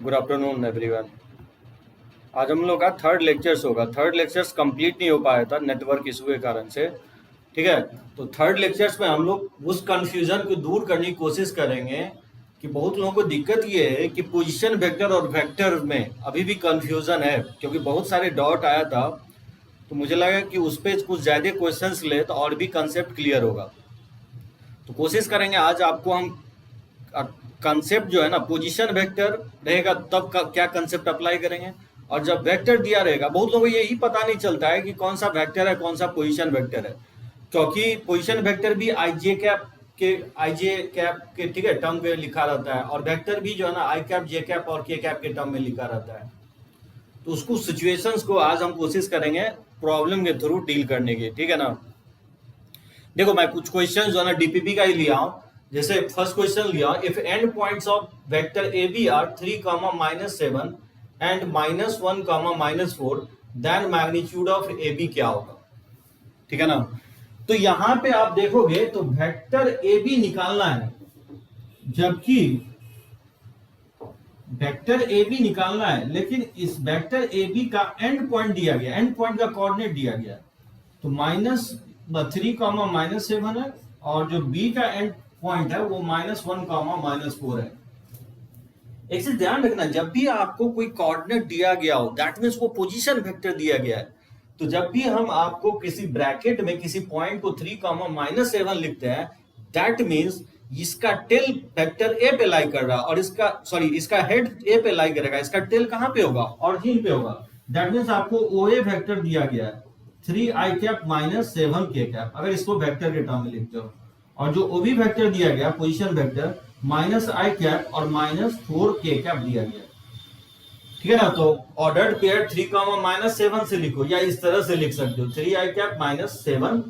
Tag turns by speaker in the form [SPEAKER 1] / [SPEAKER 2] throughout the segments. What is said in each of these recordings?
[SPEAKER 1] Good afternoon everyone. आज हम लोग का थर्ड लेक्चर्स होगा। थर्ड लेक्चर्स कंप्लीट नहीं हो पाया था नेटवर्क इशू के कारण से। ठीक है, तो थर्ड लेक्चर्स में हम लोग उस कंफ्यूजन को दूर करने की कोशिश करेंगे कि बहुत लोगों को दिक्कत ये है कि पोजीशन वेक्टर और वेक्टर में अभी भी कंफ्यूजन है, क्योंकि बहुत सारे डॉट आया था। तो मुझे लगा कि उस पर कुछ ज़्यादा क्वेश्चंस ले तो और भी कंसेप्ट क्लियर होगा। तो कोशिश करेंगे आज आपको हम कंसेप्ट जो है ना, पोजीशन वेक्टर रहेगा तब का क्या कंसेप्ट अप्लाई करेंगे, और जब वेक्टर दिया रहेगा बहुत लोगों को यही पता नहीं चलता है कि कौन सा वेक्टर है कौन सा पोजीशन वेक्टर है, क्योंकि पोजीशन वेक्टर भी आई जे कैप के ठीक है टर्म में लिखा रहता है, और वेक्टर भी जो है ना आई कैप जे कैप और के कैप के टर्म में लिखा रहता है। तो उसको सिचुएशंस को आज हम कोशिश करेंगे प्रॉब्लम के थ्रू डील करने की। ठीक है ना, देखो मैं कुछ क्वेश्चन जो है ना डीपीपी का ही लिया हूं। जैसे फर्स्ट क्वेश्चन लिया, if end points of vector A B are 3, -7 and -1, -4, then magnitude of A B क्या होगा। ठीक है ना, तो यहां पे आप देखोगे तो वेक्टर ए बी निकालना है, जबकि वेक्टर ए बी निकालना है, लेकिन इस वेक्टर ए बी का एंड पॉइंट दिया गया, एंड पॉइंट का कोऑर्डिनेट दिया गया। तो -3, -7 है, और जो बी का एंड पॉइंट है वो -1, -4 है। एक चीज ध्यान रखना, जब भी आपको कोई कोऑर्डिनेट दिया गया हो दैट मींस वो पोजीशन वेक्टर दिया गया है। तो जब भी हम आपको किसी ब्रैकेट में किसी पॉइंट को 3, -7 लिखते हैं, दैट मींस इसका टेल वेक्टर ए पे लाई कर रहा है, और इसका हेड ए पे लाई करेगा, इसका टेल कहां पे होगा, ऑरिजिन पे होगा। दैट मींस आपको ओए वेक्टर दिया गया है 3i कैप -7 के कैप, अगर इसको वेक्टर के टर्म में लिखते हो, और जो ओबी वेक्टर दिया गया पोजीशन वेक्टर -i कैप और -4 के कैप दिया गया। ठीक है ना, तो ऑर्डर्ड पेयर 3, -7 से लिखो, या इस तरह से लिख सकते हो 3i कैप -7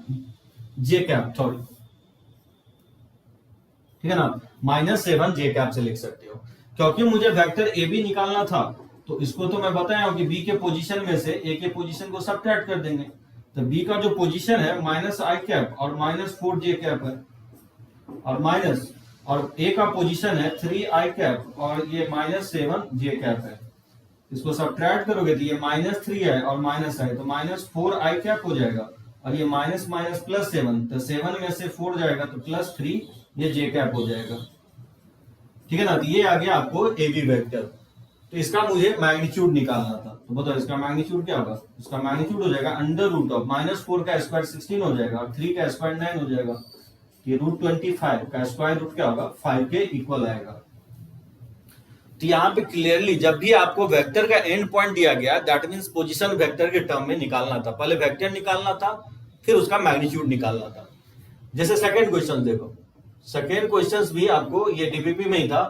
[SPEAKER 1] जे कैप, सॉरी ठीक है ना, -7 जे कैप से लिख सकते हो। क्योंकि मुझे वेक्टर ए बी निकालना था, तो इसको तो मैं बताया हूं कि बी के पोजीशन में से ए के पोजीशन को सब्ट्रैक्ट कर देंगे। तो बी का जो पोजीशन है -i कैप और -4 जे कैप है, और ए का पोजीशन है 3i कैप और ये -7 जे कैप है। इसको सब्ट्रैक्ट करोगे तो ये -3 है और -i, तो -4i कैप हो जाएगा, और ये माइनस +7, तो 7 में से 4 जाएगा तो +3, ये जे कैप हो जाएगा। ठीक है ना, तो ये आ गया आपको ए बी वेक्टर। तो इसका मुझे मैग्नीट्यूड निकालना था, तो बताओ इसका मैग्नीट्यूड क्या होगा। इसका मैग्नीट्यूड हो जाएगा √ऑफ -4 का स्क्वायर 16 हो जाएगा, और 3 का स्क्वायर 9 हो जाएगा। ये √25 का स्क्वायर रूट क्या होगा, 5 के इक्वल आएगा। तो यहाँ पे क्लियरली जब भी आपको वेक्टर का एंड पॉइंट दिया गया, दैट मींस पोजीशन वेक्टर के टर्म में निकालना था। पहले वेक्टर निकालना था, फिर उसका मैग्नीट्यूड निकालना था। जैसे सेकंड क्वेश्चन देखो, सेकंड क्वेश्चन भी आपको ये डीपीपी में ही था।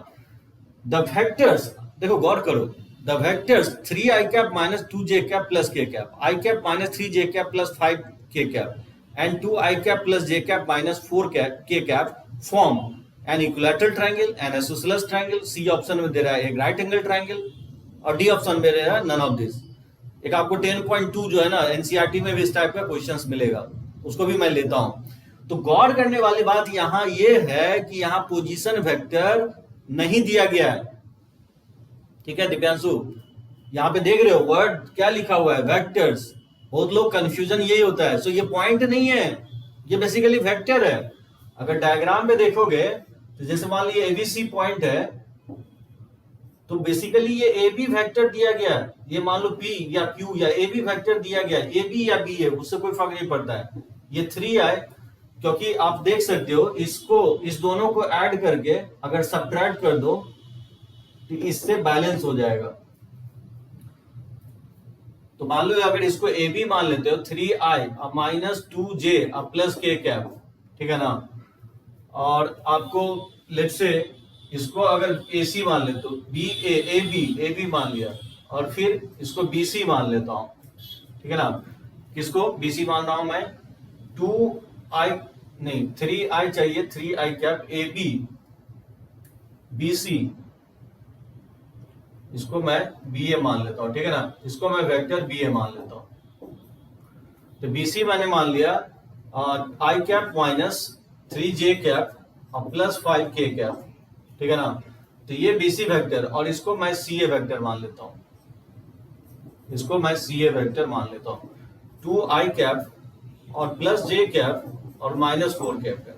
[SPEAKER 1] द वेक्टर्स, देखो गौर करो, the vectors 3i cap -2 J cap plus K cap, i cap -3 J cap plus 5 K cap, and 2i cap plus J cap -4 K cap form an equilateral triangle, an isosceles triangle. C option में दे रहा है एक right angle triangle, और D option में दे रहा है नन ऑफ दिस। एक आपको 10.2 जो है ना एनसीईआरटी में भी इस टाइप का क्वेश्चंस मिलेगा, उसको भी मैं लेता हूं। तो गौर करने वाली बात यहां ये है कि यहां पोजीशन वेक्टर नहीं दिया गया है। ठीक है दिव्यांशु, यहाँ पे देख रहे हो वर्ड क्या लिखा हुआ है, वेक्टर्स। बहुत लोग कंफ्यूजन यही होता है। सो ये पॉइंट नहीं है, ये बेसिकली वेक्टर है। अगर डायग्राम में देखोगे तो जैसे मान लीजिए एबीसी पॉइंट है, तो बेसिकली ये ए बी वेक्टर दिया गया है। ये मान लो पी या क्यू या ए बी वेक्टर दिया गया है, ए बी या बी है, उससे कोई फर्क नहीं पड़ता है। ये 3i, क्योंकि आप देख सकते हो इसको, इस दोनों को ऐड करके अगर सब्ट्रैक्ट कर दो तो इससे बैलेंस हो जाएगा। तो मान लो अगर इसको ए बी मान लेते हो 3i -2j plus K cap, ठीक है ना, और आपको लेट्स से इसको अगर ए सी मान लेते हो, ए बी मान लिया, और फिर इसको बी सी मान लेता हूं। ठीक है ना, किसको बी सी मान रहा हूं मैं, 3i चाहिए, 3i cap A B B C, इसको मैं बी ए मान लेता हूं। ठीक है ना, इसको मैं वेक्टर बी ए मान लेता हूं। तो बी सी मैंने मान लिया, आई कैप -3 जे कैप और +5 के कैप। ठीक है ना, तो ये BC वेक्टर और इसको मैं CA वेक्टर मान लेता हूं, इसको मैं CA वेक्टर मान लेता हूं, 2i कैप और प्लस j कैप और माइनस 4 कैप है।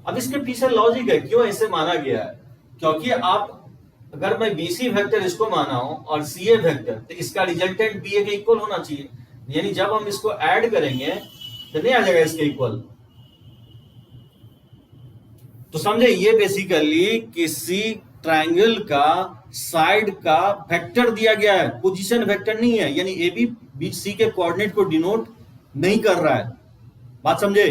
[SPEAKER 1] अब इसके पीछे लॉजिक है क्यों ऐसे माना गया है, क्योंकि आप अगर मैं BC वेक्टर इसको माना हूं और CA वेक्टर, तो इसका रिजल्टेंट BA के इक्वल होना चाहिए, यानी जब हम इसको ऐड करेंगे तो नहीं आ जाएगा इसके इक्वल। तो समझे, ये बेसिकली किसी ट्रायंगल का साइड का वेक्टर दिया गया है, पोजीशन वेक्टर नहीं है, यानी ए बी बी सी के कोऑर्डिनेट को डिनोट नहीं कर रहा है। बात समझे?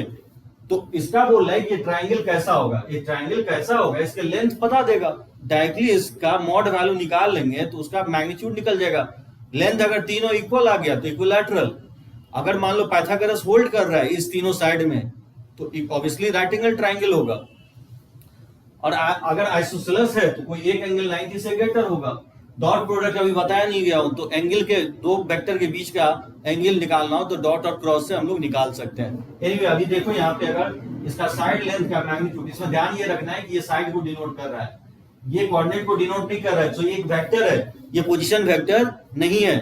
[SPEAKER 1] तो इसका बोल रहा है कि ट्रायंगल कैसा होगा, ये ट्रायंगल कैसा होगा इसके लेंथ बता देगा, डायरेक्टली इसका मॉड वैल्यू निकाल लेंगे तो उसका मैग्नीट्यूड निकल जाएगा। लेंथ अगर तीनों इक्वल आ गया तो इक्विलैटरल, अगर मान लो पाइथागोरस होल्ड कर रहा है इस तीनों साइड में तो ऑब्वियसली राइट एंगल ट्रायंगल होगा, और अगर आइसोसेलेस है तो कोई एक एंगल 90 से ग्रेटर होगा। डॉट प्रोडक्ट अभी बताया नहीं गया हो, तो एंगल के दो वेक्टर के बीच का एंगल निकालना हो तो डॉट और क्रॉस से हम लोग निकाल सकते हैं। एनीवे अभी देखो यहाँ पे अगर इसका साइड लेंथ का मैग्नीट्यूड, इसमें ध्यान ये रखना है कि ये साइड को डिनोट कर रहा है, ये कोऑर्डिनेट को डिनोट नहीं कर रहा है, तो ये एक वेक्टर है, ये पोजीशन वेक्टर नहीं है।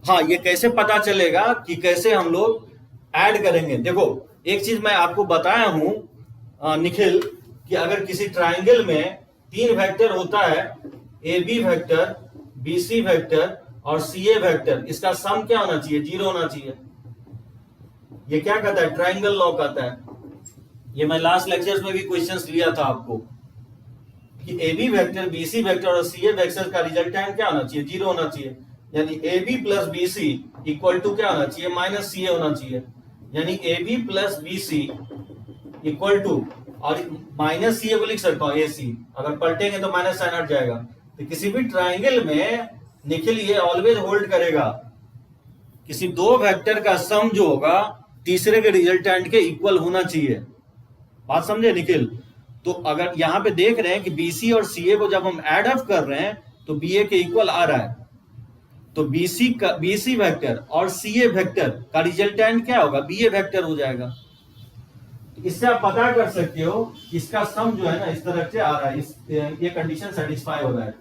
[SPEAKER 1] हाँ, ये कैसे पता चलेगा कि कैसे हम लोग ऐड करेंगे? देखो एक चीज मैं आपको बताया हूं निखिल, कि अगर किसी ट्रायंगल में तीन वेक्टर होता है, A B vector, B C vector और सी ए वेक्टर, इसका सम क्या होना चाहिए? 0 होना चाहिए। ये क्या कहता है? ट्रायंगल लॉ कहता है। ये मैं लास्ट लेक्चर्स में भी क्वेश्चंस लिया था आपको कि A B vector, B C vector और सी ए वेक्टर का रिजल्टेंट क्या होना चाहिए? 0 होना चाहिए। यानी A B plus B C equal to क्या होना चाहिए? माइनस सी ए होना चाहिए। यानी A B plus B C equal to, और माइनस सी ए को लिख सकता हूं ए सी, अगर पलटेंगे तो माइनस साइन हट जाएगा। तो किसी भी ट्रायंगल में निखिल ये ऑलवेज होल्ड करेगा, किसी दो वेक्टर का सम जो होगा तीसरे के रिजल्टेंट के इक्वल होना चाहिए। बात समझे निखिल? तो अगर यहां पे देख रहे हैं कि बीसी और सीए को जब हम एड अप कर रहे हैं तो बीए के इक्वल आ रहा है, तो बीसी वेक्टर और सीए वेक्टर का रिजल्टेंट क्या होगा? बीए वेक्टर हो जाएगा। इससे आप पता कर सकते हो इसका सम जो है ना इस तरह से आ रहा है, ये कंडीशन सेटिस्फाई हो रहा है।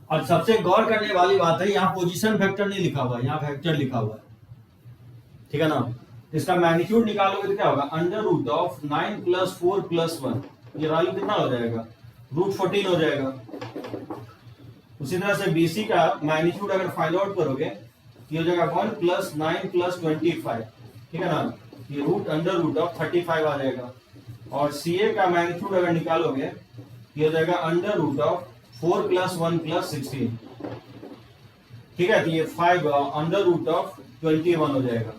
[SPEAKER 1] और सबसे गौर करने वाली बात है, यहाँ पोजीशन वेक्टर नहीं लिखा हुआ है, यहाँ वेक्टर लिखा हुआ है, ठीक है ना? इसका मैग्नीट्यूड निकालोगे तो क्या होगा? Under root of 9 plus 4 plus 1, ये वैल्यू कितना हो जाएगा? रूट 14 हो जाएगा। उसी तरह से बीसी का मैग्नीट्यूड अगर फाइंड आउट करोगे ये हो जाएगा 1 प्लस 9 प्लस 25, ठीक है ना? ये रूट अंडर रूट ऑफ 35 आ जाएगा। और सीए का मैग्नीट्यूड अगर निकालोगे ये हो जाएगा under root of 4 plus 1 plus 16, ठीक है? तो ये 5 अंडर रूट ऑफ 21 हो जाएगा।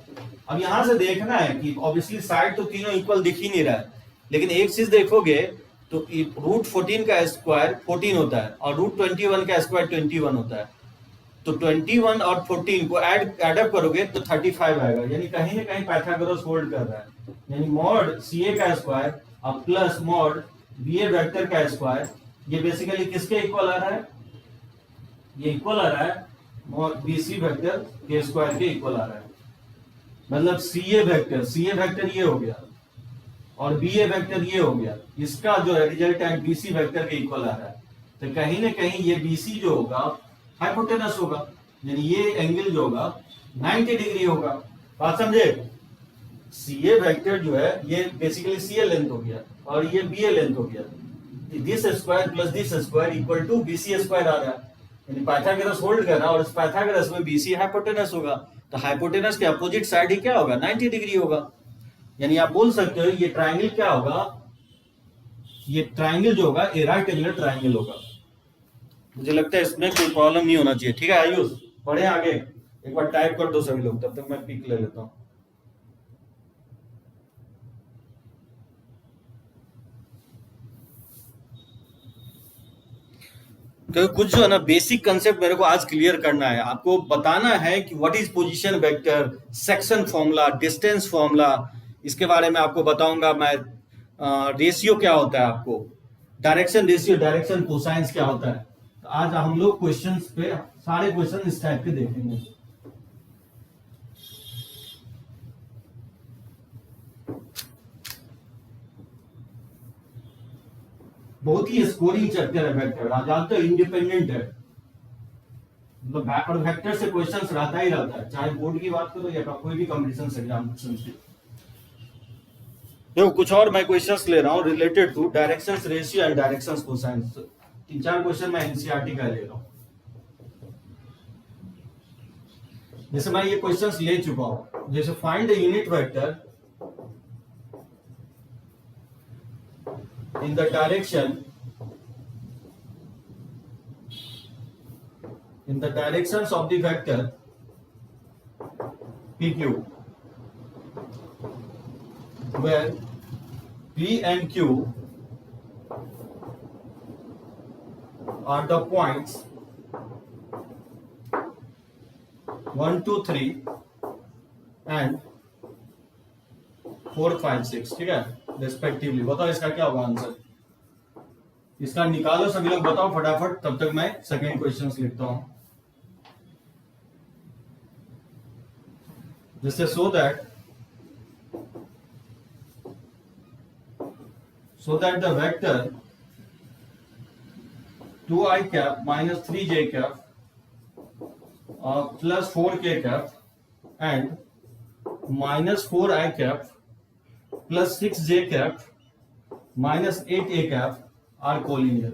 [SPEAKER 1] अब यहां से देखना है कि ऑब्वियसली साइड तो तीनों इक्वल दिख ही नहीं रहा है, लेकिन एक चीज देखोगे तो रूट 14 का स्क्वायर 14 होता है और रूट 21 का स्क्वायर 21 होता है। तो 21 और 14 को ऐड अप करोगे तो 35 आएगा, यानी कहीं ना कहीं पाइथागोरस होल्ड कर रहा है। यानी मॉड सीए का स्क्वायर और प्लस मॉड बीए वेक्टर का स्क्वायर, ये बेसिकली किसके इक्वल आ रहा है? ये इक्वल आ रहा है मॉड बीसी वेक्टर के स्क्वायर के इक्वल आ रहा है। मतलब सीए वेक्टर ये हो गया और बीए वेक्टर ये हो गया, इसका जो रिजल्टेंट बीसी वेक्टर के इक्वल आ रहा है। तो कहीं ना कहीं ये बीसी जो होगा हाइपोटेनस होगा, यानी ये एंगल जो होगा 90 डिग्री होगा। बात समझे? सीए वेक्टर जो है ये बेसिकली सीए लेंथ हो गया और ये बीए लेंथ हो गया। This square plus this square equal to BC square आ रहा है, यानी पाइथागोरस होल्ड कर रहा है और इस पाइथागोरस में बीसी हाइपोटेनस होगा। तो हाइपोटेनस के अपोजिट साइड ही क्या होगा? 90 डिग्री होगा। यानी आप बोल सकते हो ये ट्रायंगल क्या होगा? ये ट्रायंगल जो होगा ये राइट एंगल ट्रायंगल होगा। मुझे लगता है इसमें कोई प्रॉब्लम नहीं होना चाहिए, ठीक है आयुष? बढ़े आगे, एक बार टाइप कर दो सभी लोग, तब तक मैं पिक ले लेता हूं। क्योंकि कुछ जो है ना बेसिक कंसेप्ट मेरे को आज क्लियर करना है, आपको बताना है कि what is position vector, section formula, distance formula, इसके बारे में आपको बताऊंगा मैं। रेशियो क्या होता है आपको, डायरेक्शन रेशियो, डायरेक्शन कोसाइंस क्या होता है। तो आज हम लोग क्वेश्चंस पे सारे क्वेश्चन इस टाइप के देखेंगे। बहुत ही स्कोरिंग चैप्टर है वेक्टर, आप जानते हो इंडिपेंडेंट है, मतलब और वेक्टर से क्वेश्चंस रहता ही रहता है, चाहे बोर्ड की बात करो या कोई भी कंपटीशन एग्जामिनेशन से। देखो कुछ और मैं क्वेश्चंस ले रहा हूँ related to directions ratio and directions cosine. 3-4 question मैं एनसीईआरटी का ले रहा हूँ। जैसे मैं ये क्वेश्चंस ले चुका हूं, जैसे find the unit vector in the directions of the vector PQ, where P and Q are the points 1, 2, 3 and 4, 5, 6, ठीक है, रेस्पेक्टिवली। बताओ इसका क्या होगा आंसर, इसका निकालो सभी लोग, बताओ फटाफट, तब तक मैं सेकेंड क्वेश्चन लिखता हूं। जैसे so that the vector 2i cap minus 3j cap plus 4k cap and minus 4i cap plus 6j cap minus 8a cap are collinear।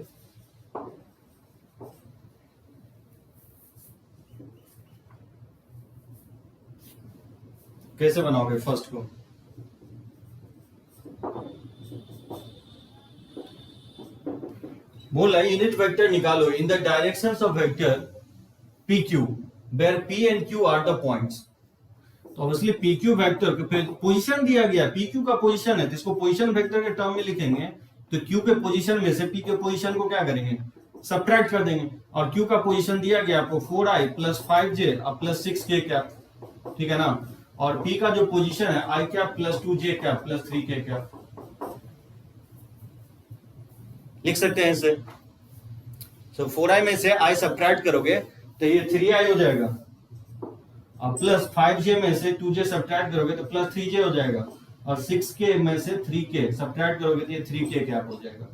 [SPEAKER 1] कैसे बनाओगे फर्स्ट को, बोला यूनिट वेक्टर निकालो in the directions of vector P Q where P and Q are the points. तो obviously P Q vector position दिया गया, P Q का position है तो इसको पोजीशन वेक्टर के टर्म में लिखेंगे, तो क्यू के पोजीशन में से पी के पोजीशन को क्या करेंगे, सबट्रैक्ट कर देंगे, और क्यू का पोजीशन दिया गया आपको 4i plus 5j plus 6k cap, ठीक है ना, और पी का जो पोजीशन है i cap plus 2j cap plus 3k cap, लिख सकते हैं इसे। तो 4i में से i सबट्रैक्ट करोगे तो ये 3i हो जाएगा, और प्लस 5j में से 2j सबट्रैक्ट करोगे तो प्लस 3j हो जाएगा, और 6k में से 3k सबट्रैक्ट करोगे तो ये 3k कैप हो जाएगा।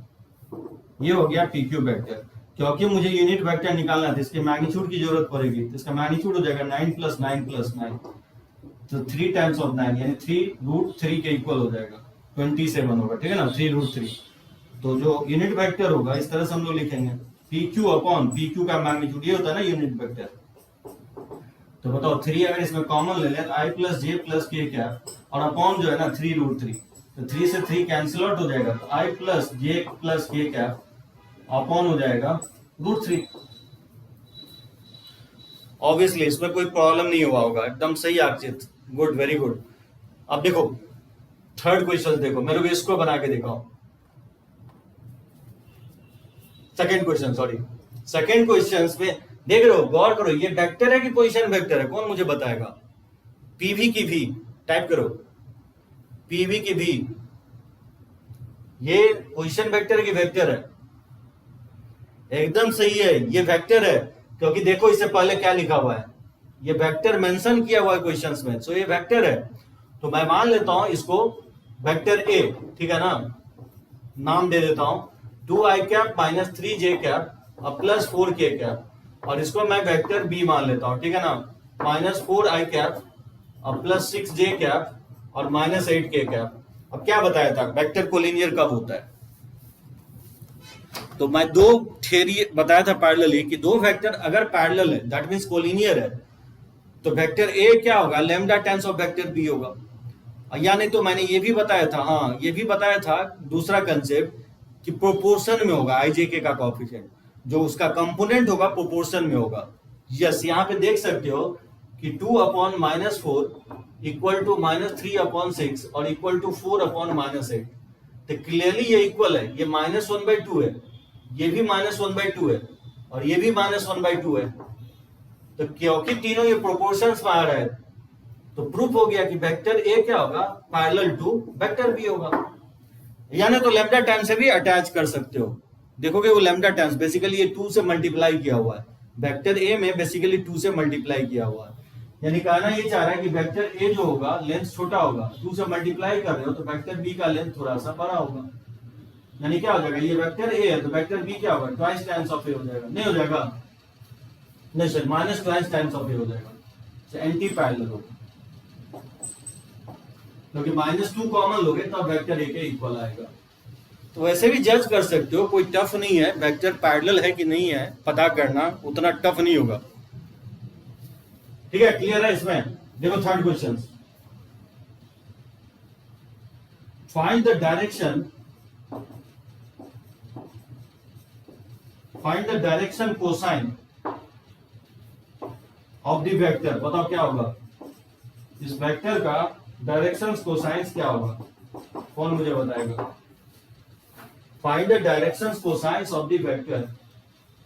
[SPEAKER 1] ये हो गया pq वेक्टर। क्योंकि मुझे यूनिट वेक्टर निकालना है, इसके मैग्नीट्यूड की जरूरत पड़ेगी, तो इसका मैग्नीट्यूड हो जाएगा 9 प्लस 9 प्लस 9, तो 3 टाइम्स ऑफ 9 यानी 3√3 के इक्वल हो जाएगा, 27 होगा, ठीक है ना, 3√3। तो जो यूनिट वेक्टर होगा इस तरह से हम लोग लिखेंगे PQ अपॉन PQ का मैग्नीट्यूड, ये होता है ना यूनिट वेक्टर। तो बताओ 3 अगर इसमें कॉमन ले लें तो i plus J plus K cap, और अपॉन जो है ना 3√3, तो 3 से 3 कैंसिल आउट हो जाएगा, तो i plus J plus K cap upon हो जाएगा √3। ऑब्वियसली इसमें कोई प्रॉब्लम नहीं हुआ होगा, एकदम सही आर्चित, गुड, वेरी गुड। अब देखो थर्ड क्वेश्चन देखो, मेरे को इसको बना के दिखाओ, सेकेंड क्वेश्चन में देख रहे हो, गौर करो, ये वेक्टर है कि पोजीशन वेक्टर है, कौन मुझे बताएगा। पीवी की भी टाइप करो, पीवी की भी, ये पोजीशन वेक्टर है कि वेक्टर है, एकदम सही है, ये वेक्टर है, क्योंकि देखो इससे पहले क्या लिखा हुआ है, ये वेक्टर मेंशन किया हुआ है क्वेश्चंस में, सो ये वेक्टर है। तो मैं मान लेता हूं इसको वेक्टर ए, ठीक है ना, नाम दे देता हूं 2i cap minus 3j cap और प्लस 4k कैप, और इसको मैं वेक्टर बी मान लेता हूं, ठीक है ना, माइनस 4i कैप और प्लस 6j कैप और माइनस 8k कैप। अब क्या बताया था वेक्टर कोलिनियर कब होता है, तो मैं दो थ्योरी बताया था पैरेलली कि दो वेक्टर अगर पैरेलल है दैट मींस कोलिनियर है, तो वेक्टर ए क्या होगा, lambda times of vector B होगा। या नहीं तो मैंने ये भी बताया था, हाँ ये भी बताया था दूसरा कंसेप्ट कि प्रोपोर्शन में होगा आईजेके का कोएफिशिएंट, जो उसका कंपोनेंट होगा प्रोपोर्शन में होगा। यस, यहाँ पे देख सकते हो कि 2/-4 इक्वल टू -3/6 और इक्वल टू 4/-8, तो क्लियरली ये इक्वल है, ये -1/2 है, ये भी -1/2 है और ये भी -1/2 है। तो क्योंकि तीनों ये प्रोपोर्शंस में आ रहा है तो प्रूफ हो गया कि वेक्टर ए क्या होगा, पैरेलल टू वेक्टर बी होगा। यानी तो लैम्डा टाइम्स से भी अटैच कर सकते हो, देखोगे वो लैम्डा टाइम्स बेसिकली ये 2 से मल्टीप्लाई किया हुआ है, वेक्टर ए में बेसिकली 2 से मल्टीप्लाई किया हुआ है। यानी कहना ये चाह रहा है कि वेक्टर ए जो होगा लेंथ छोटा होगा, 2 से मल्टीप्लाई कर रहे हो तो वेक्टर बी का लेंथ थोड़ा सा बड़ा होगा। यानी क्या हो जाएगा, ये वेक्टर ए है तो वेक्टर बी क्या होगा, ट्वाइस टाइम्स ऑफ ए हो जाएगा, नहीं हो जाएगा, नहीं sir minus twice times of A हो जाएगा, एंटी पैरेलल होगा, क्योंकि -2 कॉमन लोगे तब वेक्टर ए के इक्वल आएगा। तो वैसे भी जज कर सकते हो, कोई टफ नहीं है, वेक्टर पैरेलल है कि नहीं है पता करना उतना टफ नहीं होगा। ठीक है, क्लियर है इसमें। देखो third question, find the direction cosine of the vector. बताओ क्या होगा, इस वेक्टर का डायरेक्शन कोसाइन क्या होगा, कौन मुझे बताएगा। Find the direction cosine of the vector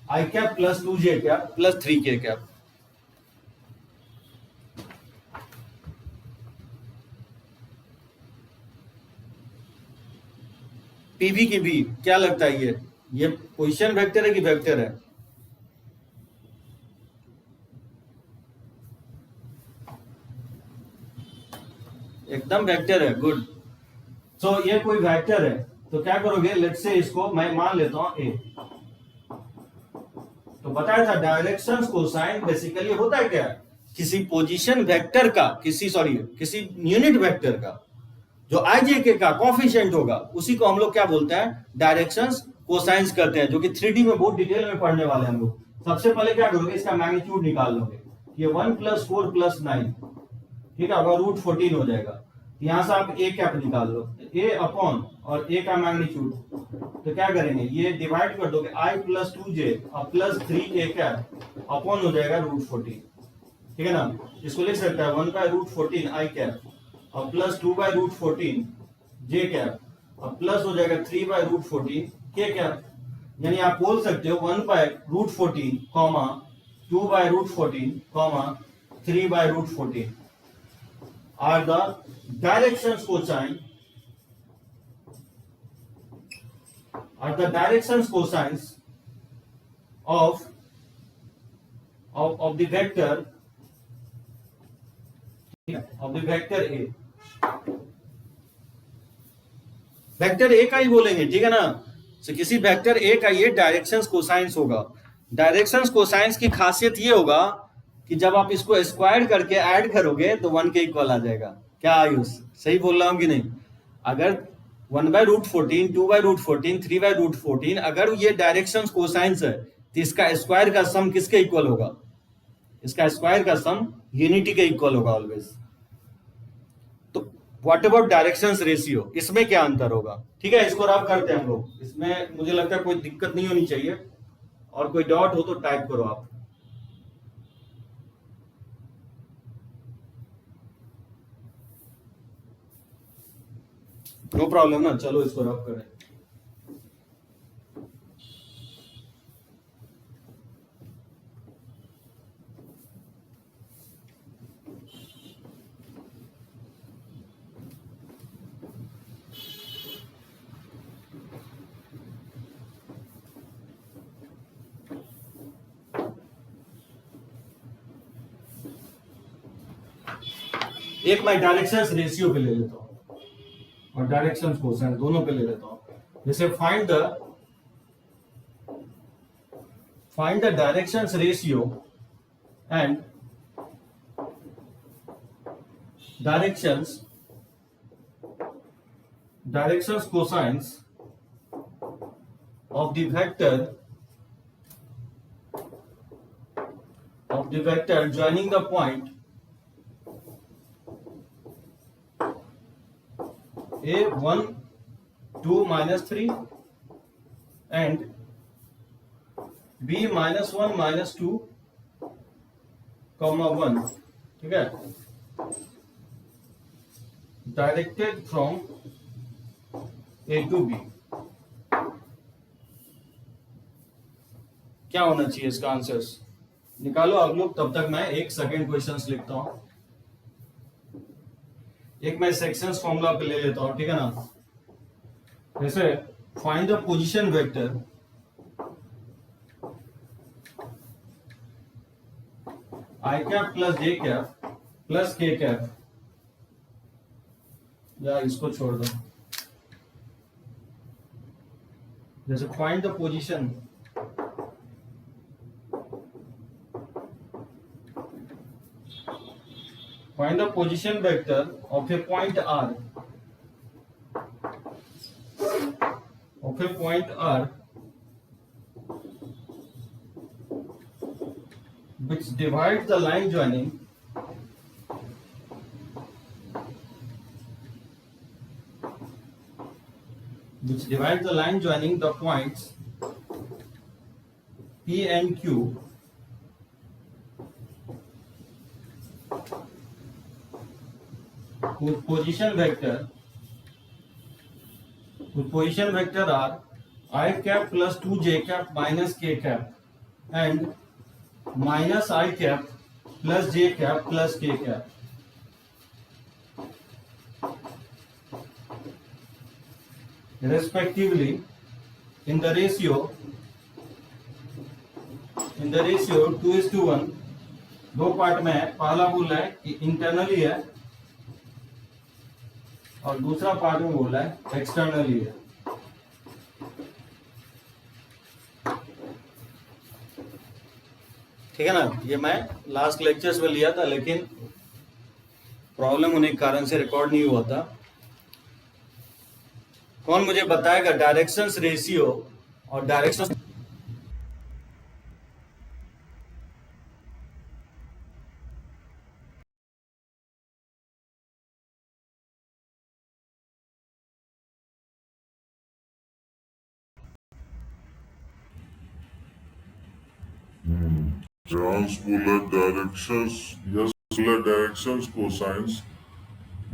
[SPEAKER 1] i cap plus 2j cap plus 3k cap. PV की भी क्या लगता है, ये पोजीशन वेक्टर है कि वेक्टर है, एकदम वेक्टर है, गुड। सो ये कोई वेक्टर है तो क्या करोगे, लेट्स से इसको मैं मान लेता हूं ए। तो बताया था डायरेक्शन कोसाइन बेसिकली होता है क्या, किसी पोजीशन वेक्टर का, किसी यूनिट वेक्टर का जो IJK का कोफिशिएंट होगा उसी को हम लोग क्या बोलते हैं, डायरेक्शंस कोसाइंस करते हैं, जो कि 3D में बहुत डिटेल में पढ़ने वाले हैं हम लोग। सबसे पहले क्या करोगे, इसका मैग्नीट्यूड निकाल लोगे, ये 1 + 4 + 9, ठीक है, अगर √14 हो जाएगा। यहां से आप ए कैप निकाल लो, ए अपॉन और ए का मैग्नीट्यूड, तो क्या करेंगे, ये डिवाइड कर दोगे i + 2j plus 3a cap upon हो जाएगा √14, ठीक है ना। इसको लिख सकता है 1/√14 i कैप और प्लस 2/√14 j कैप और प्लस हो जाएगा 3/√14 k कैप। यानी आप बोल सकते हो 1/√14 comma 2/√14 comma 3/√14 are the directions cosines of the vector A। Vector A का ही बोलेंगे, ठीक है ना। तो किसी वेक्टर ए का ये डायरेक्शंस कोसाइंस होगा। डायरेक्शंस कोसाइंस की खासियत ये होगा कि जब आप इसको स्क्वायर करके ऐड करोगे तो 1 के इक्वल आ जाएगा। क्या आयुष सही बोल रहा हूं कि नहीं? अगर 1/√14, 2/√14, 3/√14 अगर ये डायरेक्शंस कोसाइंस है तो इसका स्क्वायर का सम किसके इक्वल होगा? इसका स्क्वायर का सम यूनिटी के इक्वल होगा ऑलवेज। तो व्हाट अबाउट डायरेक्शंस रेशियो, इसमें क्या अंतर होगा? ठीक है, इसको रब करते हैं हम लोग। इसमें मुझे लगता है कोई दिक्कत नहीं होनी चाहिए, और कोई डाउट हो तो टाइप करो आप। नो प्रॉब्लम ना, चलो इसको रब करें। एक मैं डायरेक्शंस रेशियो पे ले लेता हूं और डायरेक्शंस कोसाइन दोनों पे ले लेता हूं। जैसे find the directions ratio and directions cosines of the vector joining the point A 1 2 -3 and B -1 -2 1, ठीक है, directed from A to B। क्या होना चाहिए इसका आंसर्स? निकालो आप लोग, तब तक मैं एक सेकंड क्वेश्चंस लिखता हूं। एक मैं सेक्शंस फॉर्मूला पे ले लेता हूं, ठीक है ना। जैसे find the position vector i cap plus j cap plus k cap, या इसको छोड़ दो, जैसे find the position, find the position vector of a point r, which divides the line joining the points P and Q whose position vector are I cap plus 2j cap minus k cap and minus I cap plus j cap plus k cap. Respectively in the ratio 2:1. दो part में है, पहला बोल रहा है कि internally है और दूसरा पार्ट में बोल रहा है एक्सटर्नली है। ठीक है ना, ये मैं लास्ट लेक्चर्स में लिया था लेकिन प्रॉब्लम होने के कारण से रिकॉर्ड नहीं हुआ था। कौन मुझे बताएगा डायरेक्शंस रेशियो और डायरेक्शन
[SPEAKER 2] बोला डायरेक्शंस, यस बोला डायरेक्शंस कोसाइंस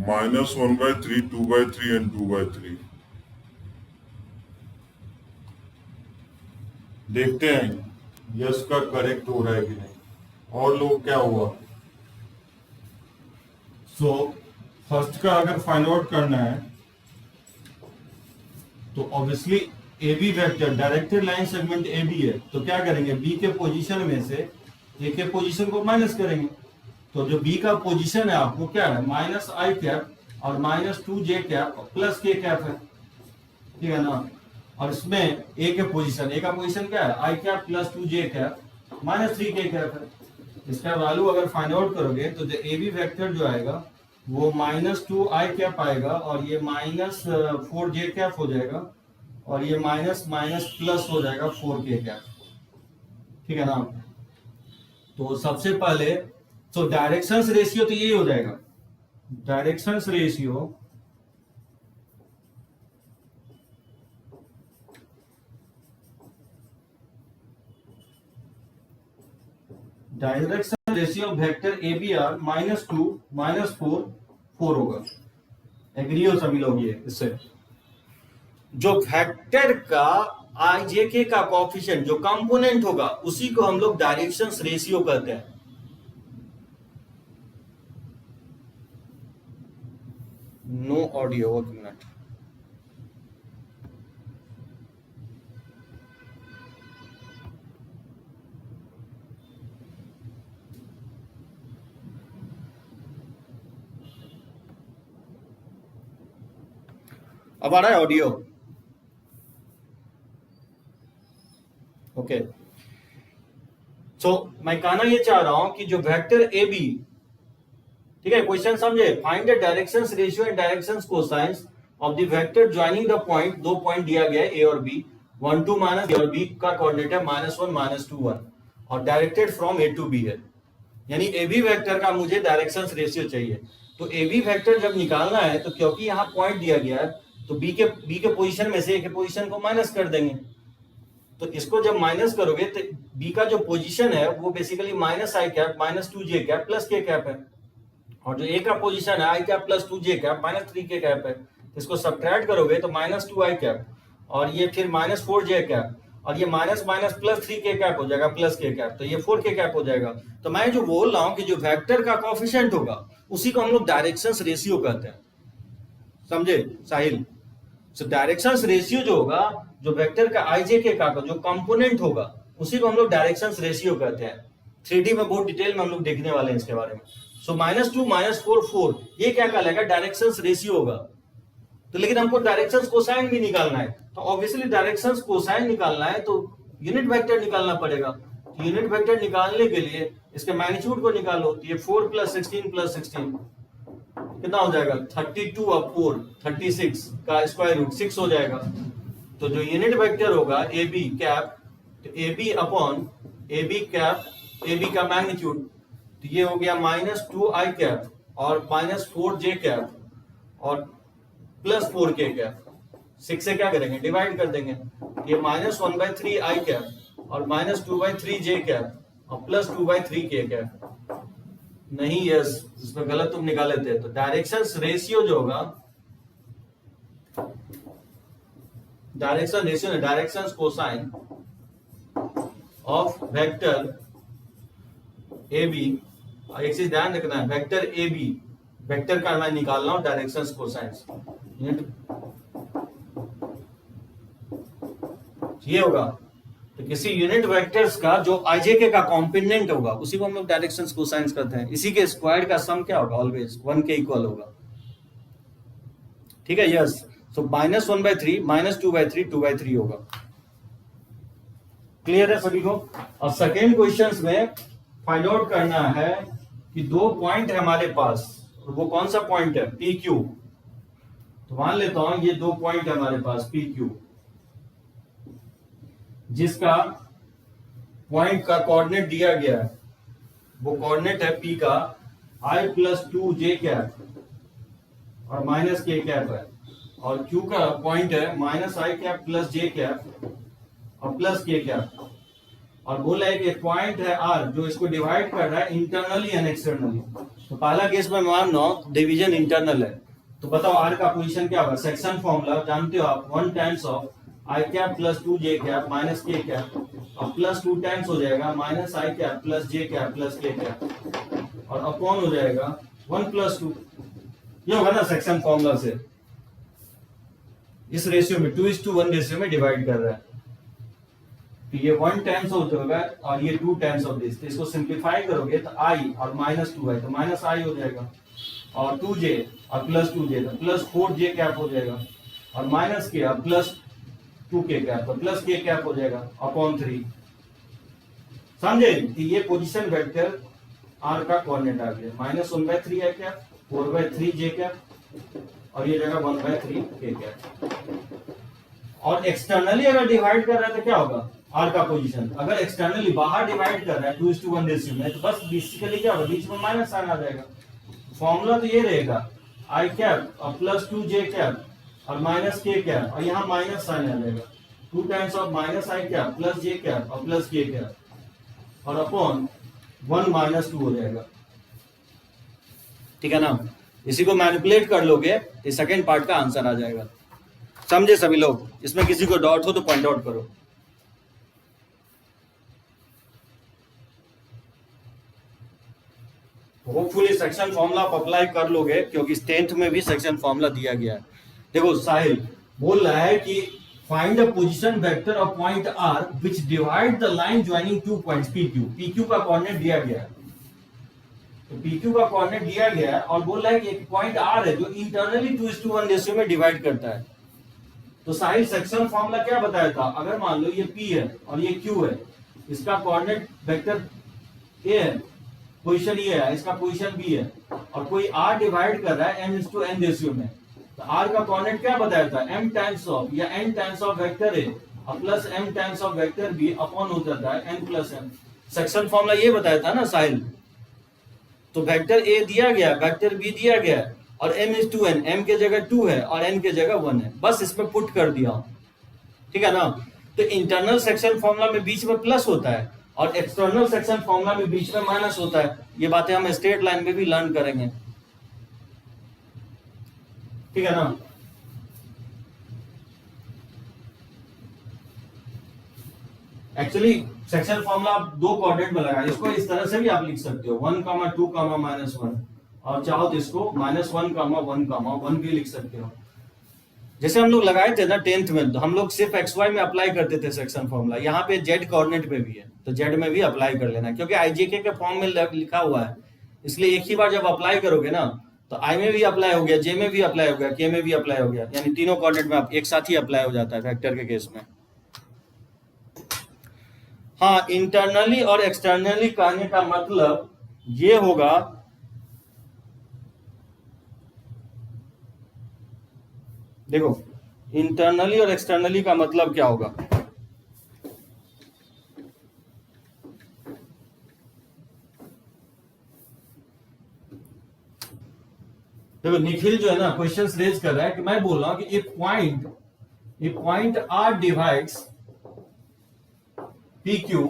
[SPEAKER 2] -1/3, 2/3 एंड 2/3। देखते हैं यस का करेक्ट हो रहा है कि नहीं। और लोग क्या हुआ? सो फर्स्ट का अगर फाइंड आउट करना है तो obviously A B vector directed line segment A B है, तो क्या करेंगे बी के पोजीशन में से ए के पोजीशन को माइनस करेंगे। तो जो बी का पोजीशन है आपको क्या है माइनस आई कैप और -2j cap plus K cap है, ठीक है ना। और इसमें ए का पोजीशन क्या है I cap plus 2j cap -3k cap है। इसका वैल्यू अगर फाइंड आउट करोगे तो जो ए बी वेक्टर जो आएगा वो -2i कैप आएगा और ये -4j कैप हो जाएगा और ये माइनस प्लस हो जाएगा 4k कैप, ठीक है ना। तो सबसे पहले तो डायरेक्शंस रेशियो तो यही हो जाएगा, directions ratio vector A B are -2 -4 4 होगा। एग्री हो सभी लोग ये इससे? जो वेक्टर का आई जे के का कोएफिशिएंट जो कंपोनेंट होगा उसी को हम लोग डायरेक्शंस रेशियो कहते हैं। नो ऑडियो, एक मिनट। अब आ रहा है ऑडियो? ओके। सो मैं कहना ये चाह रहा हूं कि जो वेक्टर ए बी, ठीक है, क्वेश्चन समझे, find the directions ratio and directions cosines of the vector joining the point. दो पॉइंट दिया गया है ए और बी, 1 2 माइनस और बी का कोऑर्डिनेट है -1 -2 1 और directed from A to B है। यानी ए बी वेक्टर का मुझे डायरेक्शंस रेशियो चाहिए। तो ए बी वेक्टर जब निकालना है तो क्योंकि यहाँ पॉइंट दिया गया है तो बी के पोजीशन में से ए के पोजीशन को माइनस कर देंगे। तो इसको जब माइनस करोगे तो बी का जो पोजीशन है वो basically -i cap -2j cap plus k cap है और जो ए का पोजीशन है i cap plus 2j cap -3k cap है। तो इसको सब्ट्रैक्ट करोगे तो -2i कैप और ये फिर -4j कैप और ये माइनस प्लस 3k कैप हो जाएगा प्लस k कैप, तो ये 4k कैप हो जाएगा। तो मैं जो बोल रहा हूं कि जो वेक्टर का कोएफिशिएंट होगा उसी को हम लोग डायरेक्शंस रेशियो कहते हैं, समझे साहिल? सो डायरेक्शंस रेशियो जो होगा जो वेक्टर का आई जे के का जो कंपोनेंट होगा उसी को हम लोग डायरेक्शंस रेशियो कहते हैं। 3D में बहुत डिटेल में हम लोग देखने वाले हैं इसके बारे में। सो -2 -4 4 ये क्या कहलाएगा डायरेक्शंस रेशियो होगा। तो लेकिन हमको डायरेक्शंस कोसाइन भी निकालना है, तो ऑब्वियसली डायरेक्शंस कोसाइन निकालना है तो यूनिट वेक्टर निकालना पड़ेगा। तो यूनिट वेक्टर निकालने के लिए इसके मैग्नीट्यूड को निकालो। तो ये 4 + 16 + 16 कितना हो जाएगा, 32 और 4 36 का स्क्वायर रूट 6 हो जाएगा। तो जो यूनिट वेक्टर होगा ए बी कैप, तो A B upon A B cap, A B का मैग्नीट्यूड, तो ये हो गया -2i कैप और -4j कैप और +4k कैप। 6 से क्या करेंगे, डिवाइड कर देंगे। ये -1/3i कैप और -2/3j कैप और +2/3k कैप। नहीं, यस, इसमें गलत तुम निकाले थे। तो डायरेक्शंस रेशियो जो होगा, डायरेक्शन रेशियो है directions cosine of vector A B. एक चीज ध्यान रखना है, वेक्टर ए बी, वेक्टर का मैं निकाल रहा हूं डायरेक्शंस कोसाइंस। ये होगा तो किसी यूनिट वेक्टर्स का जो आईजेके का कॉम्पोनेंट होगा उसी को हम लोग डायरेक्शंस कोसाइंस करते हैं। इसी के स्क्वायर का सम क्या होगा, ऑलवेज 1 के इक्वल होगा। ठीक है, यस। सो -1/3 -2/3 2/3 होगा। क्लियर है सभी को। अब सेकेंड क्वेश्चंस में फाइंड आउट करना है कि दो पॉइंट है हमारे पास, और वो कौन सा पॉइंट है, पी क्यू। तो मान लेता हूं ये दो पॉइंट है हमारे पास पी क्यू, जिसका पॉइंट का कोऑर्डिनेट दिया गया है। वो कोऑर्डिनेट है पी का i + 2j कैप और -k कैप है, और q का पॉइंट है -i कैप + j कैप और +k कैप। और बोला है कि एक पॉइंट है r जो इसको डिवाइड कर रहा है इंटरनली एंड एक्सटर्नली। तो पहला केस में मान लो डिवीजन इंटरनल है, तो बताओ r का पोजीशन क्या होगा। सेक्शन फॉर्मूला जानते हो आप, 1 times of i cap + 2j cap -k cap और +2 टाइम्स हो जाएगा -i cap + j cap + k cap और अपॉन हो जाएगा 1 + 2। ये होगा ना सेक्शन फॉर्मूला से। इस रेशियो में 2:1 रेशियो में डिवाइड कर रहा है, तो ये 1 टाइम्स होगा और ये 2 टाइम्स ऑफ दिस। तो इसको सिंप्लीफाई करोगे तो i और -2 है तो -i हो जाएगा, और 2j और +2j तो +4j कैप हो जाएगा, और -k और +2k कैप तो +k कैप हो जाएगा अपॉन 3। समझे। तो ये पोजीशन वेक्टर r का कोऑर्डिनेट आ गया, -1/3i कैप, 4/3j कैप और ये जगह 1/3k कैप। और एक्सटर्नली अगर डिवाइड कर रहा है तो क्या होगा, r का पोजीशन अगर एक्सटर्नली बाहर डिवाइड कर रहा है 2:1 रेशियो में, तो बस बेसिकली क्या होगा, बीच में माइनस साइन आ जाएगा। फॉर्मूला तो ये रहेगा i कैप और +2j कैप और -k कैप, और यहाँ माइनस साइन आ जाएगा 2 times of -i cap + j cap और +k कैप और अपॉन 1 - 2 हो जाएगा। ठीक है ना। इसी को मैनिपुलेट कर लोगे तो सेकंड पार्ट का आंसर आ जाएगा। समझे सभी लोग। इसमें किसी को डाउट हो तो पॉइंट आउट करो। होपफुली सेक्शन फॉर्मूला आप अप्लाई कर लोगे, क्योंकि 10th में भी सेक्शन फॉर्मूला दिया गया है। देखो साहिल बोल रहा है कि find the position vector of point r which divide the line joining two points pq। pq का कोऑर्डिनेट दिया गया है, तो pq का कोऑर्डिनेट दिया गया है और बोल रहा है कि एक पॉइंट r है जो इंटरनली 2:1 रेशियो में डिवाइड करता है। तो साहिल सेक्शन फॉर्मूला क्या बताया था, अगर मान लो ये p है और ये q है, इसका कोऑर्डिनेट वेक्टर a है, पोजीशन ये है, इसका पोजीशन b है, और कोई r डिवाइड कर रहा है n/n रेशियो में, तो r का कोऑर्डिनेट क्या बताया था, m टाइम्स ऑफ या n times of vector a और plus m times of vector b upon हो जाता है n + m। सेक्शन फॉर्मूला ये बताया था ना साहिल। तो वेक्टर a दिया गया, वेक्टर b दिया गया और m/n, m के जगह 2 है और n के जगह 1 है, बस इसमें पुट कर दिया। ठीक है ना। तो इंटरनल सेक्शन फॉर्मूला में बीच में प्लस होता है और एक्सटर्नल सेक्शन फॉर्मूला में बीच में माइनस होता है। ये बातें हम स्ट्रेट लाइन में भी लर्न करेंगे। ठीक है ना। एक्चुअली सेक्शन फॉर्मूला आप दो कोऑर्डिनेट में लगाए, इसको इस तरह से भी आप लिख सकते हो 1, 2, -1, और चाहो तो इसको -1, 1, 1 भी लिख सकते हो। जैसे हम लोग लगाए थे ना 10th में, तो हम लोग सिर्फ XY में अप्लाई करते थे सेक्शन फॉर्मूला। यहाँ पे Z कोऑर्डिनेट पे भी है, तो Z में भी अप्लाई कर लेना, क्योंकि IJK के फॉर्म में लिखा हुआ है, इसलिए एक ही बार जब अप्लाई करोगे ना तो आई में भी अप्लाई हो गया, जे में भी अप्लाई हो गया, के में भी अप्लाई हो गया, यानी तीनों कोऑर्डिनेट में एक साथ ही अप्लाई हो जाता है वेक्टर के केस में। हाँ, इंटरनली और एक्सटर्नली कहने का मतलब ये होगा, देखो इंटरनली और एक्सटर्नली का मतलब क्या होगा। देखो निखिल जो है ना क्वेश्चंस रेज कर रहा है कि मैं बोल रहा हूं कि A point R divides P Q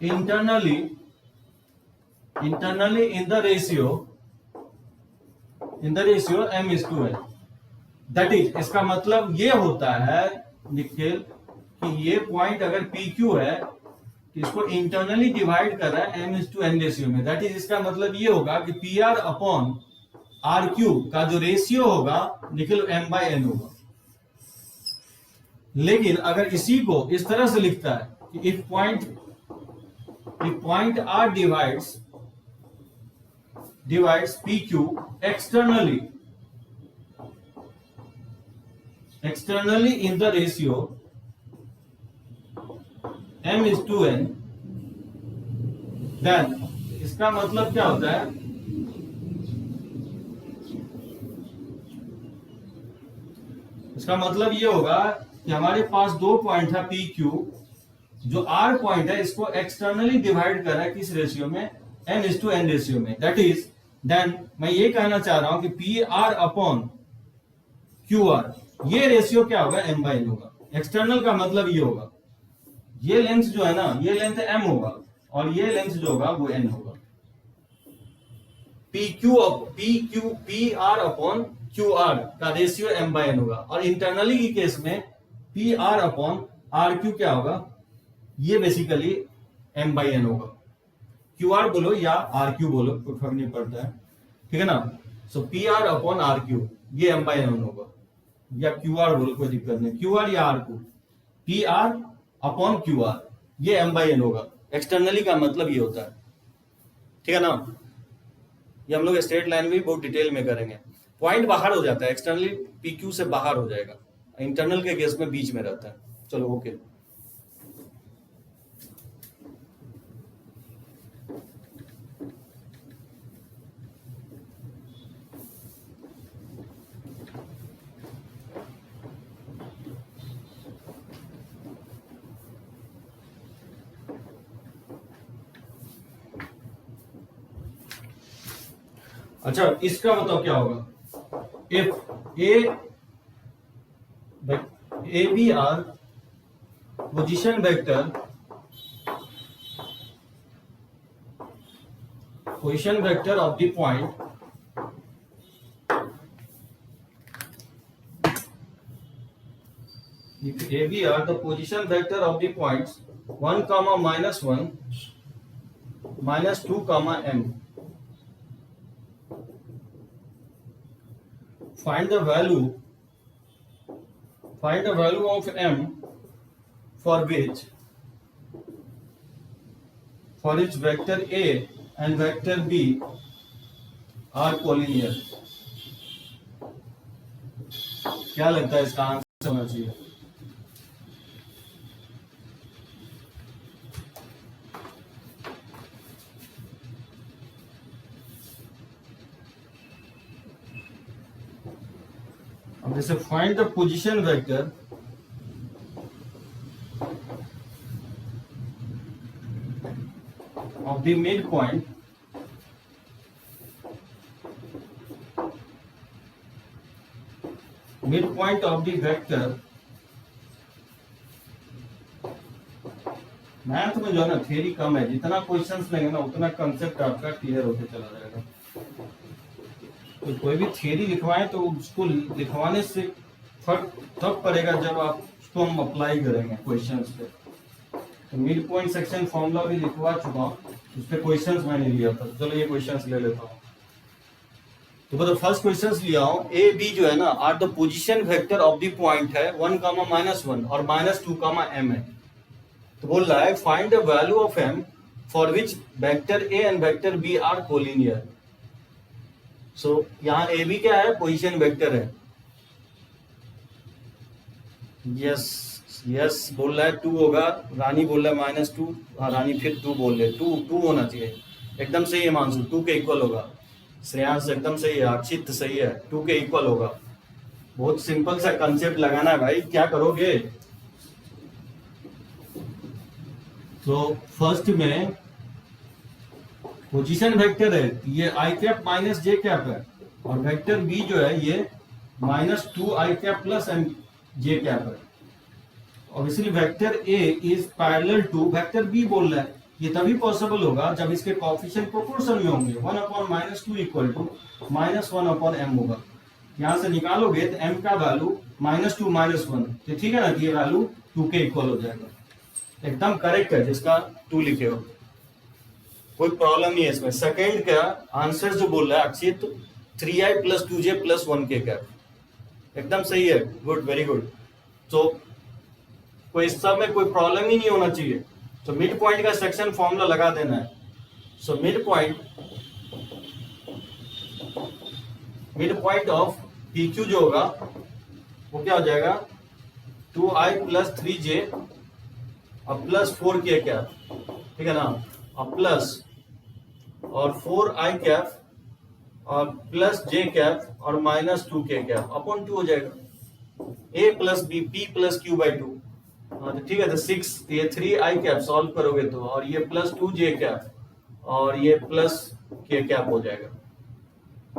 [SPEAKER 2] internally in the ratio m:n। That is, इसका मतलब ये होता है निखिल कि ये पॉइंट अगर पी क्यू है तो इसको इंटरनली डिवाइड कर रहा है m:n रेशियो में। दैट इज, इसका मतलब ये होगा कि P R upon R Q का जो रेशियो होगा निखिल m/n होगा। लेकिन अगर इसी को इस तरह से लिखता है कि if point R divides P Q externally in the ratio m:n, then इसका मतलब क्या होता है, इसका मतलब ये होगा कि हमारे पास दो पॉइंट है पी क्यू, जो आर पॉइंट है इसको एक्सटर्नली डिवाइड कर रहा है किस रेशियो में, m:n रेशियो में। दैट इज, देन मैं ये कहना चाह रहा हूं कि P R upon Q R, ये रेशियो क्या होगा, m/n होगा। एक्सटर्नल का मतलब ये होगा, ये लेंथ जो है ना, ये लेंथ m होगा और ये लेंथ जो होगा वो n होगा। P R upon Q R का रेशियो m/n होगा। और इंटरनली के केस में P R upon R Q क्या होगा, ये बेसिकली m/n होगा। क्यू आर बोलो या आर क्यू बोलो, कोई फर्क नहीं पड़ता है, ठीक है ना। So P R upon R Q ये m/n होगा, या क्यू आर बोलो कोई दिक्कत नहीं, क्यू आर या R Q, P R upon Q R ये m/n होगा। एक्सटर्नली का मतलब ये होता है, ठीक है ना। ये हम लोग स्ट्रेट लाइन भी बहुत डिटेल में करेंगे। पॉइंट बाहर हो जाता है, एक्सटर्नली पी क्यू से बाहर हो जाएगा, इंटरनल के केस में बीच में रहता है। चलो ओके। अच्छा, इसका बताओ क्या होगा, if A B are position vector of the point if a b are the position vector of the points 1, -1, -2, m, find the value of m for which vector a and vector b are collinear। क्या लगता है इसका answer होना चाहिए? अब जैसे find the position vector of the midpoint of the vector। Math में जो है ना थ्योरी कम है, जितना क्वेश्चंस लेंगे ना उतना कंसेप्ट आपका क्लियर होते चला जाएगा। तो कोई भी थ्योरी लिखवाएं तो उसको लिखवाने से फर्क तब पड़ेगा जब आप उसको हम अप्लाई करेंगे क्वेश्चंस पे। तो मिड पॉइंट सेक्शन फॉर्मूला भी लिखवा चुका हूँ, उस पर क्वेश्चंस मैंने लिया था। चलो ये क्वेश्चंस ले लेता हूँ। तो मतलब फर्स्ट क्वेश्चंस लिया हूँ, ए बी जो है ना are the position vector of the point है 1, -1 और -2, m है। तो बोल रहा है find the value of m for which vector A and vector B are collinear. So यहाँ ए बी क्या है, पोजीशन वेक्टर है। यस यस बोल रहा है 2 होगा, रानी बोल रहा है -2। हाँ रानी फिर 2 बोल रहे, 2 होना चाहिए, एकदम सही है मानसू, 2 के इक्वल होगा। श्रेयांश एकदम सही है, अक्षित सही है, 2 के इक्वल होगा। बहुत सिंपल सा कंसेप्ट लगाना है भाई, क्या करोगे। तो फर्स्ट में पोजीशन वेक्टर है, ये I cap minus J cap है, और वेक्टर बी जो है ये -2 I cap plus M J cap है। और इसलिए vector A is parallel to vector B बोल रहा है। ये तभी पॉसिबल होगा जब इसके कोएफिशिएंट प्रोपोर्शनल में होंगे, 1/-2 इक्वल टू -1/m होगा। यहां से निकालोगे तो m का वैल्यू -2 -1, तो ठीक है ना, ये वैल्यू 2 के इक्वल हो जाएगा। एकदम करेक्ट है जिसका 2 लिखे हो, कोई प्रॉब्लम नहीं है इसमें। सेकंड का आंसर जो बोल रहा है अक्षित 3i + 2j + 1k कैप, एकदम सही है, गुड, वेरी गुड। तो कोई इस सब में कोई प्रॉब्लम ही नहीं होना चाहिए। तो मिड पॉइंट का सेक्शन फॉर्मूला लगा देना है। So mid point of PQ जो होगा वो क्या हो जाएगा, 2i + 3j और +4k कैप, ठीक है ना, और प्लस और 4i कैप और +j कैप और -2k कैप अपॉन 2 हो जाएगा। a + b p + q/2, तो ठीक है, तो 6, ये 3i कैप सॉल्व करोगे तो, और ये +2j कैप और ये +k कैप हो जाएगा।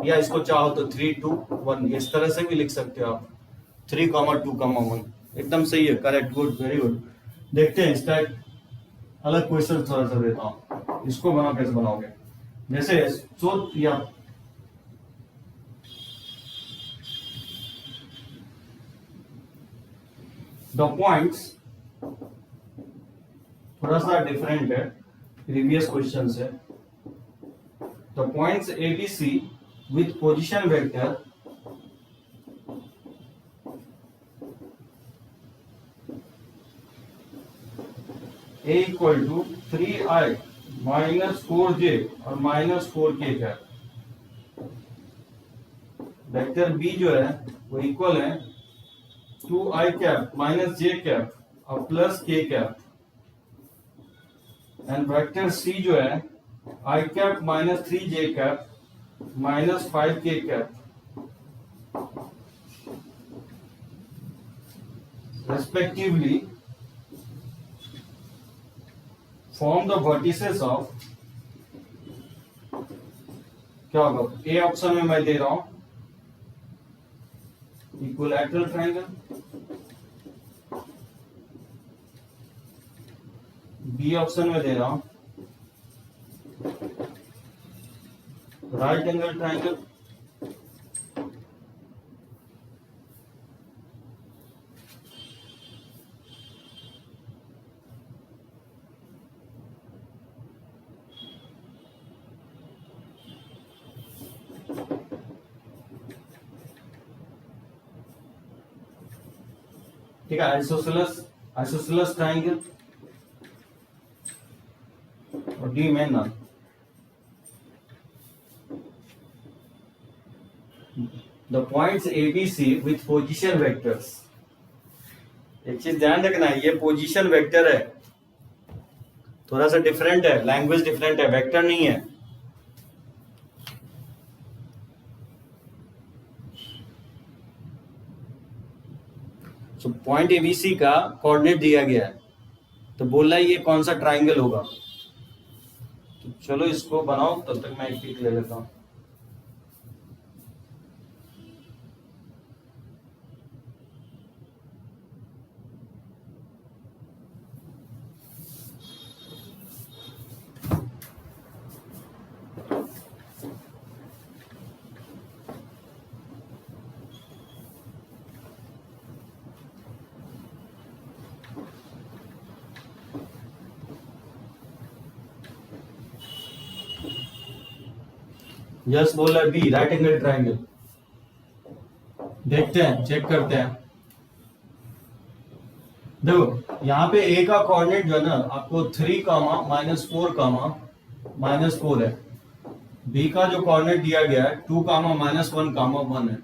[SPEAKER 2] या इसको चाहो तो 3, 2, 1 इस तरह से भी लिख सकते हो आप, 3, 2, 1, एकदम सही है, करेक्ट, गुड, वेरी गुड। देखते हैं इसका अलग क्वेश्चन थोड़ा सा देता हूं, इसको बनाओ, कैसे बनाओगे। जैसे सो या द पॉइंट्स थोड़ा सा डिफरेंट है प्रीवियस क्वेश्चन से। The points ABC with position vector A = 3i - 4j और -4k कैप। वेक्टर B जो है वो इक्वल है 2i कैप -j कैप और +k cap, and vector C जो है i cap -3j cap -5k cap, respectively form the vertices of, क्या होगा, A ऑप्शन में मैं दे रहा हूं इक्विलैटरल ट्रायंगल, B ऑप्शन में दे रहा हूं राइट एंगल ट्रायंगल, ठीक है, आइसोसेलेस ट्रायंगल और D में ना। The points ABC with position vectors, एक चीज ध्यान रखना है, ये पोजीशन वेक्टर है, थोड़ा सा डिफरेंट है, लैंग्वेज डिफरेंट है, वेक्टर नहीं है। तो पॉइंट ABC का कोऑर्डिनेट दिया गया है, तो बोल रहा है ये कौन सा ट्राइंगल होगा। तो चलो इसको बनाओ, तब तक मैं एक पिक ले लेता हूं। यस बोल रहा है B राइट एंगल ट्राइंगल। देखते हैं, चेक करते हैं। देखो यहाँ पे A का कोऑर्डिनेट जो है ना आपको 3, -4, -4 है,
[SPEAKER 1] बी का जो कोऑर्डिनेट दिया गया है 2, -1, 1 है,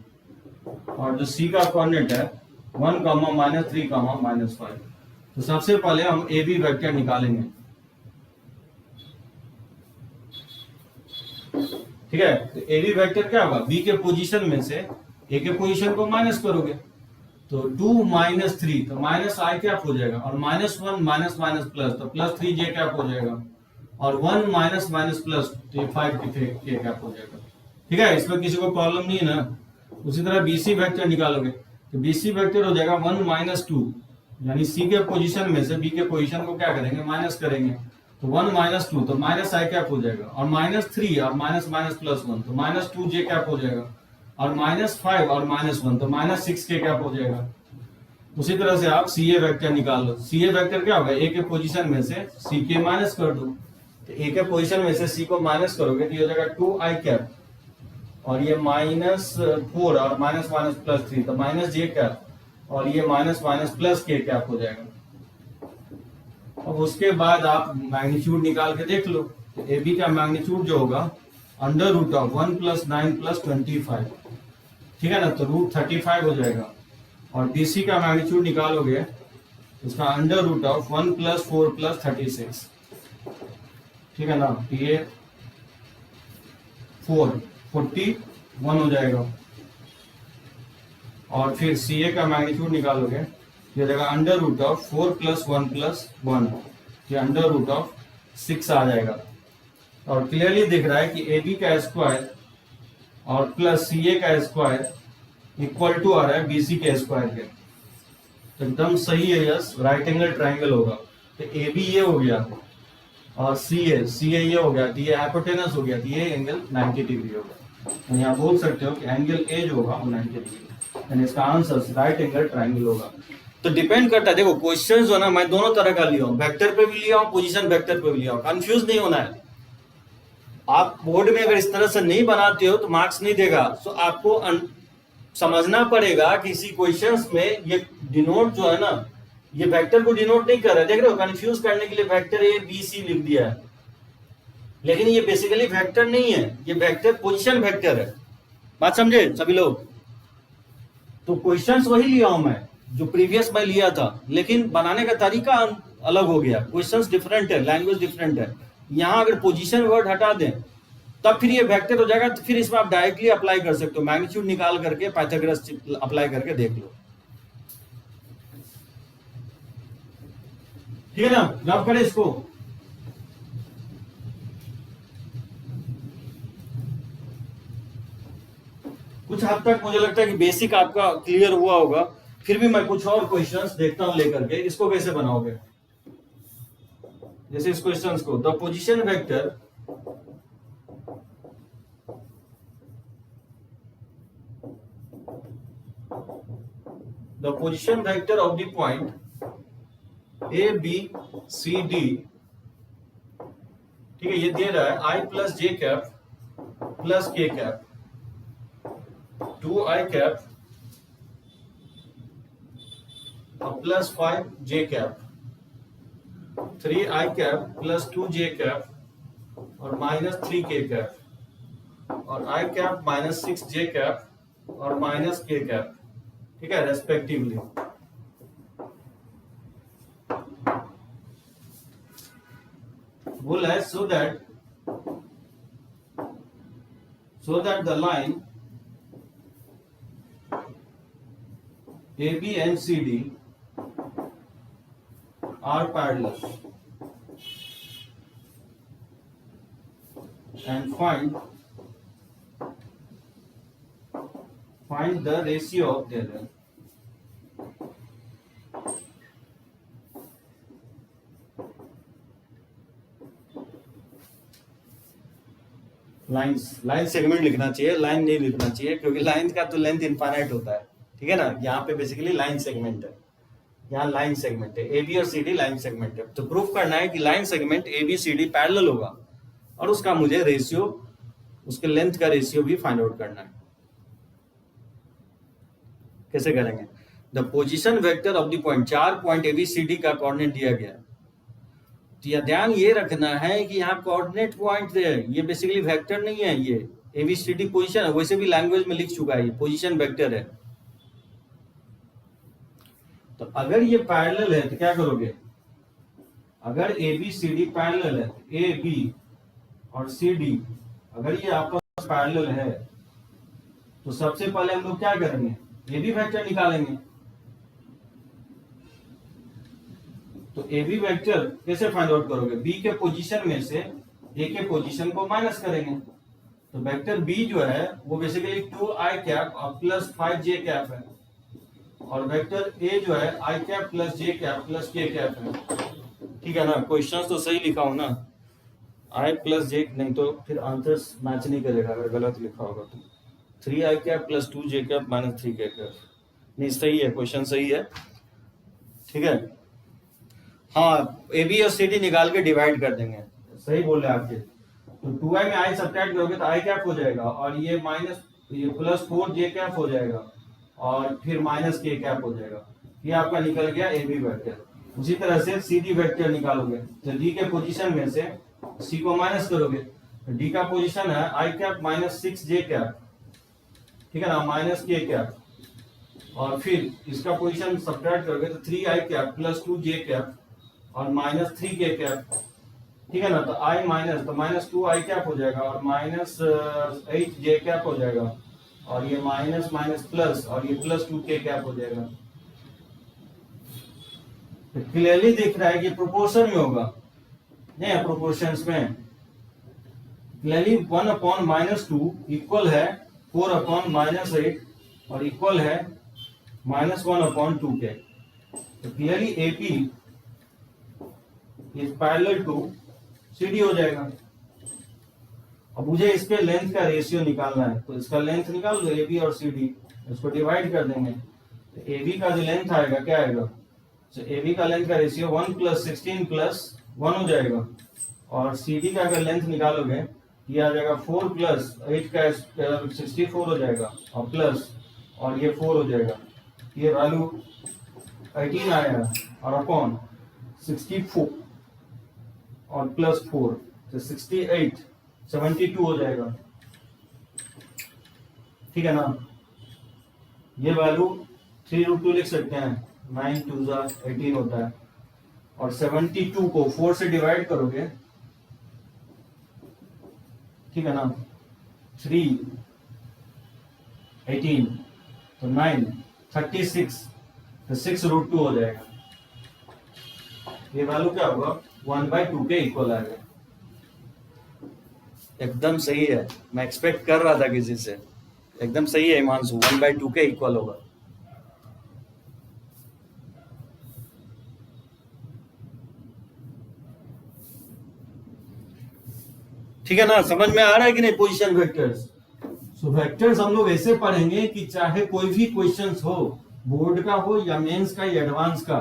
[SPEAKER 1] और जो सी का कोऑर्डिनेट है 1, -3, -5। तो सबसे पहले हम ए बी वेक्टर निकालेंगे। ठीक है, तो ए बी वेक्टर क्या होगा, बी के पोजीशन में से ए के पोजीशन को माइनस करोगे, तो 2 -3, तो माइनस आई कैप हो जाएगा, और -1 माइनस माइनस प्लस, तो +3 जे कैप हो जाएगा, और 1 माइनस माइनस प्लस, तो ये 5 के कैप हो जाएगा। ठीक है, इसमें किसी को प्रॉब्लम नहीं है ना। उसी तरह बीसी वेक्टर निकालोगे, तो बीसी वेक्टर हो जाएगा 1 - 2, यानी सी के पोजीशन में से बी के पोजीशन को क्या करेंगे, माइनस करेंगे, तो 1 - 2, तो माइनस आई कैप हो जाएगा, और -3 और माइनस माइनस +1, तो -2 जे कैप हो जाएगा, और -5 और -1, तो -6 के कैप हो जाएगा। उसी तरह से आप सी ए वेक्टर निकाल लो। सी ए वेक्टर क्या होगा, ए के पोजीशन में से सी के माइनस कर दो, तो ए के पोजीशन में से सी को माइनस करोगे तो ये हो जाएगा 2 आई कैप, और ये -4 और माइनस माइनस +3, तो माइनस जे कैप, और ये minus minus plus K cap हो जाएगा। अब उसके बाद आप मैग्नीट्यूड निकाल के देख लो, तो ए बी का मैग्नीट्यूड जो होगा √1 + 9 + 25, ठीक है ना, तो √35 हो जाएगा। और बीसी का मैग्नीट्यूड निकालोगे, उसका √1 + 4 + 36, ठीक है ना, तो ये 41 हो जाएगा। और फिर सी ए का मैग्नीट्यूड निकालोगे, ये जाएगा √4 + 1 + 1, ये √6 आ जाएगा। और क्लियरली दिख रहा है कि ए बी का स्क्वायर और प्लस सी ए का स्क्वायर इक्वल टू आ रहा है बीसी के स्क्वायर के। तो एकदम सही है, यस, राइट एंगल ट्राइंगल होगा। तो ए बी ये हो गया, और सी ए ये हो गया, तो ये हाइपोटेनस हो गया, तो ये एंगल 90 डिग्री होगा। तो यहाँ बोल सकते हो कि एंगल ए जो होगा वो 90 डिग्री, यानी इसका आंसर राइट एंगल ट्राइंगल होगा। तो डिपेंड करता है, देखो क्वेश्चन जो है ना, मैं दोनों तरह का लिया हूँ, वेक्टर पे भी लिया हूँ, पोजीशन वेक्टर पे भी लिया हूँ, कंफ्यूज नहीं होना है। आप बोर्ड में अगर इस तरह से नहीं बनाते हो तो मार्क्स नहीं देगा। तो आपको समझना पड़ेगा कि इसी क्वेश्चंस में ये डिनोट जो है ना, ये वेक्टर को डिनोट नहीं कर रहा है, देख रहे हो, कंफ्यूज करने के लिए वेक्टर ए बी सी लिख दिया है, लेकिन ये बेसिकली वेक्टर नहीं है, ये वेक्टर पोजीशन वेक्टर है। बात समझे सभी लोग? तो क्वेश्चंस वही लिया हूं मैं जो प्रीवियस में लिया था, लेकिन बनाने का तरीका अलग हो गया, क्वेश्चंस डिफरेंट है, लैंग्वेज डिफरेंट है। यहां अगर पोजीशन वर्ड हटा दें तब फिर ये वेक्टर हो जाएगा, तो फिर इसमें आप डायरेक्टली अप्लाई कर सकते हो, मैग्नीट्यूड निकाल करके पाइथागोरस अप्लाई करके देख लो। ठीक है ना, रब करें इसको। कुछ हद तक मुझे लगता है कि बेसिक आपका क्लियर हुआ होगा। फिर भी मैं कुछ और क्वेश्चंस देखता हूं लेकर के, इसको कैसे बनाओगे। जैसे इस क्वेश्चंस को, the position vector of the point A B C D, ठीक है, ये दे रहा है I + j cap + k cap, 2 I cap और +5 j cap, 3 I cap +2 j cap और -3 k कैप, और I कैप -6 j कैप और -k कैप, ठीक है, रेस्पेक्टिवली। बोला है so that the line AB and CD are parallel, and find the ratio of their length. Line segment लिखना चाहिए, line नहीं लिखना चाहिए, क्योंकि लाइन का तो लेंथ इनफाइनाइट होता है, ठीक है ना। यहाँ पे बेसिकली लाइन सेगमेंट है, यहाँ लाइन सेगमेंट है, ए बी और सी डी लाइन सेगमेंट है। तो प्रूफ करना है कि line segment A B C D parallel होगा, और उसका मुझे रेशियो, उसके लेंथ का रेशियो भी फाइंड आउट करना है। कैसे करेंगे? The position vector of the point, 4 point A B C D का कोऑर्डिनेट दिया गया,
[SPEAKER 2] या ध्यान ये रखना है कि यहाँ कोऑर्डिनेट पॉइंट है, ये बेसिकली वेक्टर नहीं है, ये एबीसीडी पोजीशन है, वैसे भी लैंग्वेज में लिख चुका है, ये पोजीशन वेक्टर है। तो अगर ये पैरेलल है तो क्या करोगे, अगर A B C D parallel है, ए बी और सी डी अगर ये आपस में पैरेलल है तो सबसे पहले हम लोग क्या करेंगे, ए बी वेक्टर निकालेंगे। तो ए बी वेक्टर कैसे फाइंड आउट करोगे, बी के पोजीशन में से ए के पोजीशन को माइनस करेंगे। तो वेक्टर बी जो है वो बेसिकली 2i कैप और प्लस 5j कैप है, और वेक्टर ए जो है i cap plus j cap plus k cap है। ठीक है ना, क्वेश्चन तो सही लिखा हो ना, i प्लस j, नहीं तो फिर आंसर मैच नहीं करेगा अगर गलत लिखा होगा तो। 3i cap plus 2j cap minus 3k cap, नहीं सही है, क्वेश्चन सही है। ठीक है, हाँ ए बी और सी डी निकाल के डिवाइड कर देंगे, सही बोले आपके। तो 2i में i सब्ट्रैक्ट करोगे तो i कैप हो जाएगा, और ये माइनस ये प्लस 4j कैप हो जाएगा, और फिर माइनस k कैप हो जाएगा। ये आपका निकल गया ए बी वेक्टर। उसी तरह से सी डी वेक्टर निकालोगे तो डी के पोजीशन में से सी को माइनस करोगे, तो डी का पोजीशन है i cap minus 6j cap, ठीक है ना, माइनस k कैप, और फिर इसका पोजीशन सब्ट्रैक्ट करोगे तो 3i cap plus 2j cap और माइनस 3k कैप। ठीक है ना, तो i माइनस तो माइनस 2i कैप हो जाएगा और माइनस 8j कैप हो जाएगा, और ये माइनस माइनस प्लस और ये प्लस 2k कैप हो जाएगा। तो क्लियरली दिख रहा है कि प्रोपोर्शन में होगा, नहीं प्रोपोर्शंस में क्लियरली 1 अपॉन माइनस 2 इक्वल है 4 अपॉन माइनस 8 और इक्वल है माइनस 1 अपॉन 2k। तो clearly AP is parallel to CD हो जाएगा। अब मुझे इसके लेंथ का रेशियो निकालना है, तो इसका लेंथ निकाल लो AB और CD, इसको डिवाइड कर देंगे। तो AB का जो लेंथ आएगा क्या आएगा, तो AB का लेंथ का रेशियो 1 प्लस 16 प्लस 1 हो जाएगा, और CD का अगर लेंथ निकालोगे ये आ जाएगा 4 प्लस 8 का 64 हो जाएगा, और प्लस और ये 4 हो जाएगा, ये वैल्यू 18 आएगा, और अपॉन 64 और प्लस 4 तो 68 72 हो जाएगा। ठीक है ना, ये वैल्यू 3√2 लिख सकते हैं, 9 2 18 होता है, और 72 को 4 से डिवाइड करोगे, ठीक है ना, 3 18 तो 9 36 तो 6√2 हो जाएगा। ये वैल्यू क्या होगा, 1/2 के इक्वल आएगा। एकदम सही है, मैं एक्सपेक्ट कर रहा था किसी से, एकदम सही है हिमांशु, 1/2 के इक्वल होगा। ठीक है ना, समझ में आ रहा है कि नहीं पोजीशन वेक्टर्स। सो वेक्टर्स हम लोग ऐसे पढ़ेंगे कि चाहे कोई भी क्वेश्चंस हो, बोर्ड का हो या मेंस का या एडवांस का,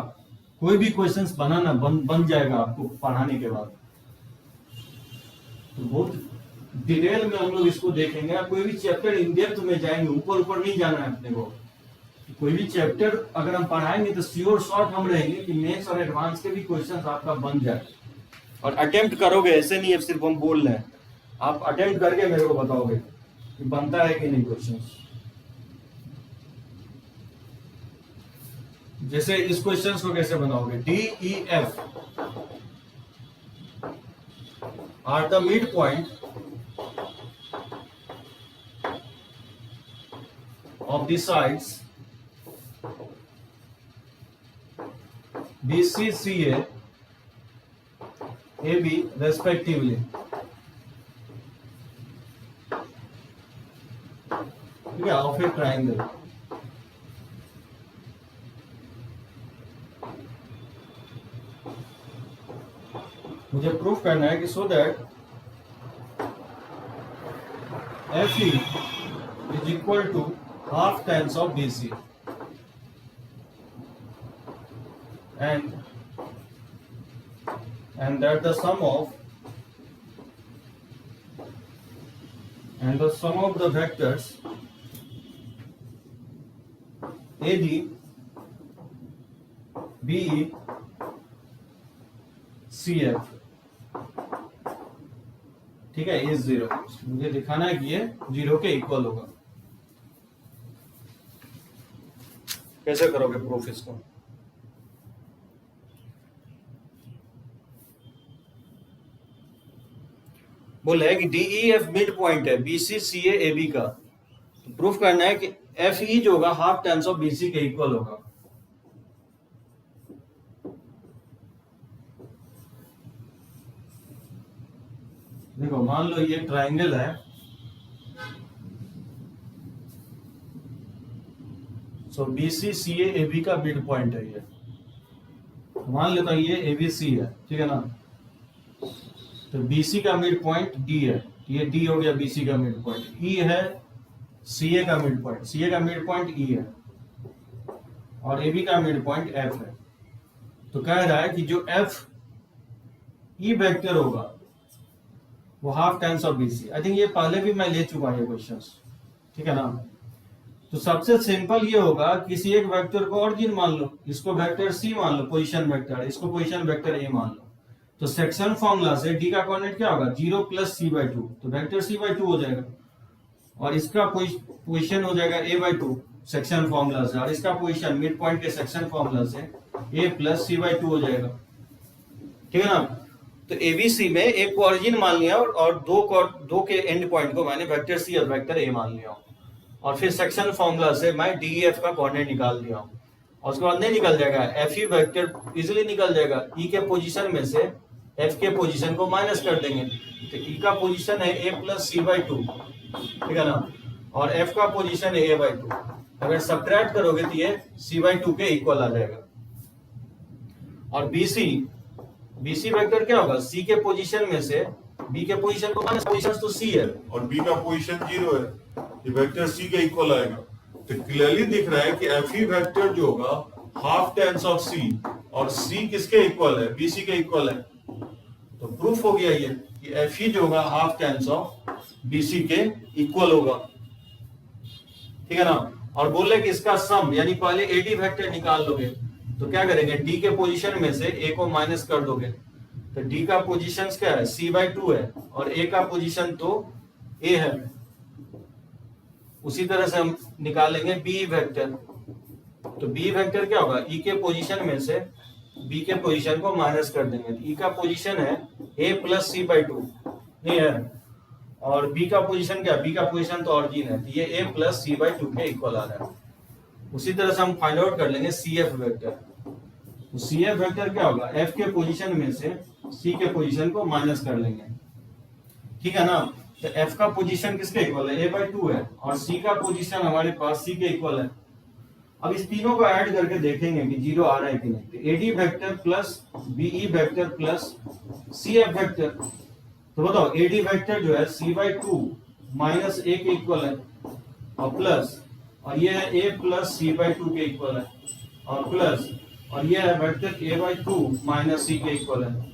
[SPEAKER 2] कोई भी क्वेश्चंस बनाना बन जाएगा आपको पढ़ाने के बाद। तो बहुत डिटेल में हम लोग इसको देखेंगे, कोई भी चैप्टर इन डेप्थ में जाएंगे, ऊपर ऊपर नहीं जाना है अपने को। कोई भी चैप्टर अगर हम पढ़ाएंगे तो श्योर शॉर्ट हम रहेंगे कि मेंस और एडवांस के भी क्वेश्चंस आपका बन जाए, और अटेम्प्ट करोगे, ऐसे नहीं है सिर्फ हम बोल रहे हैं, आप अटेम्प्ट करके मेरे को बताओगे कि बनता है कि नहीं क्वेश्चंस। जैसे इस क्वेश्चंस को कैसे बनाओगे, DEF are the mid point of the sides BC CA AB respectively। ठीक है, ऑफ ए ट्राइंगल। मुझे प्रूफ करना है कि so that FE is equal to half times of BC and that the sum of the vectors AD BE
[SPEAKER 1] C F, ठीक है, is zero. मुझे दिखाना है कि ये जीरो के इक्वल होगा। कैसे करोगे प्रूफ इसको? बोला है कि डीई एफ मिड पॉइंट है बीसी सी ए बी का, तो प्रूफ करना है कि एफ ई जो होगा हाफ टेंस ऑफ बीसी के इक्वल होगा। देखो मान लो ये ट्राइंगल है, सो बीसी सी ए बी का मिड पॉइंट है ये। मान लेता हूं ये एबीसी है, ठीक है ना, तो बीसी का मिड पॉइंट डी है, ये डी हो गया बीसी का मिड पॉइंट। ई है सीए का मिड पॉइंट, सीए का मिड पॉइंट ई है, और एबी का मिड पॉइंट एफ है। तो कह रहा है कि जो एफ ई वेक्टर होगा वो half tens of BC. I think ये पहले भी मैं ले चुका ये क्वेश्चंस, ठीक है ना। तो सबसे सिंपल ये होगा, किसी एक वेक्टर को ऑरिजिन मान लो, इसको वेक्टर सी मान लो पोजीशन वेक्टर, इसको पोजीशन वेक्टर ए मान लो। तो सेक्शन फॉर्मूला से डी का कोऑर्डिनेट क्या होगा, 0 प्लस सी बाई 2, तो वेक्टर सी बाई 2 हो जाएगा, और इसका पोजीशन हो जाएगा ए बाई 2 सेक्शन फॉर्मूला से, और इसका पोजीशन मिड पॉइंट के सेक्शन फॉर्मूला से ए प्लस सी बाई 2 हो जाएगा, ठीक है ना। तो एबीसी में एक को ऑरिजिन मान लिया और दो के एंड पॉइंट को मैंने वेक्टर सी और वेक्टर ए मान लिया, और फिर सेक्शन फॉर्मूला से मैं डी एफ का कोऑर्डिनेट निकाल दिया, और उसके बाद नहीं निकल जाएगा, एफ ई वेक्टर इजीली निकल जाएगा। ई के पोजीशन में से एफ के पोजीशन को माइनस कर देंगे, तो ई का पोजीशन है ए प्लस सी बाई 2, ठीक है ना, और एफ का पोजीशन है ए बाई 2। अगर सब्ट्रैक्ट करोगे तो ये सी बाई 2 के इक्वल आ जाएगा। और बीसी वेक्टर क्या होगा, सी के पोजीशन में से बी के पोजीशन को माइनस, पोजीशन तो सी है
[SPEAKER 3] और बी का पोजीशन 0 है, ये वेक्टर सी के इक्वल आएगा। तो क्लियरली दिख रहा है कि एफ ई वेक्टर जो होगा हाफ टेंस ऑफ सी, और सी किसके इक्वल है, बीसी के इक्वल है। तो प्रूफ हो गया ये कि एफ ई जो होगा हाफ टेंस ऑफ बीसी के इक्वल होगा, ठीक है ना। और बोले कि इसका सम, यानी पहले एडी वेक्टर निकाल लोगे, तो क्या करेंगे, डी के पोजीशन में से ए को माइनस कर दोगे, तो डी का पोजीशन क्या है, सी बाई 2 है, और ए का पोजीशन तो ए है। उसी तरह से हम निकालेंगे बी वेक्टर, तो बी वेक्टर क्या होगा, ई के पोजीशन में से बी के पोजीशन को माइनस कर देंगे, तो ई का पोजीशन है ए प्लस सी बाई 2 नहीं है, और बी का पोजीशन क्या, बी का पोजीशन तो ऑरिजिन है, तो ये ए प्लस सी बाई 2 के इक्वल आ रहा है। उसी तरह से हम फाइंड आउट कर लेंगे सी एफ वेक्टर, तो सी एफ वेक्टर क्या होगा, एफ के पोजीशन में से सी के पोजीशन को माइनस कर लेंगे, ठीक है ना। तो एफ का पोजीशन किसके इक्वल है, ए बाई 2 है, और सी का पोजीशन हमारे पास सी के इक्वल है। अब इस तीनों को ऐड करके देखेंगे कि 0 आ रहा है कि नहीं, तो AD vector plus BE vector plus C F vector, तो बताओ एडी वेक्टर जो है सी बाई 2 माइनस ए के इक्वल है, और प्लस, और ये है ए प्लस सी बाई 2 के इक्वल है, और प्लस, और ये है वेक्टर ए बाई 2 माइनस सी के इक्वल है।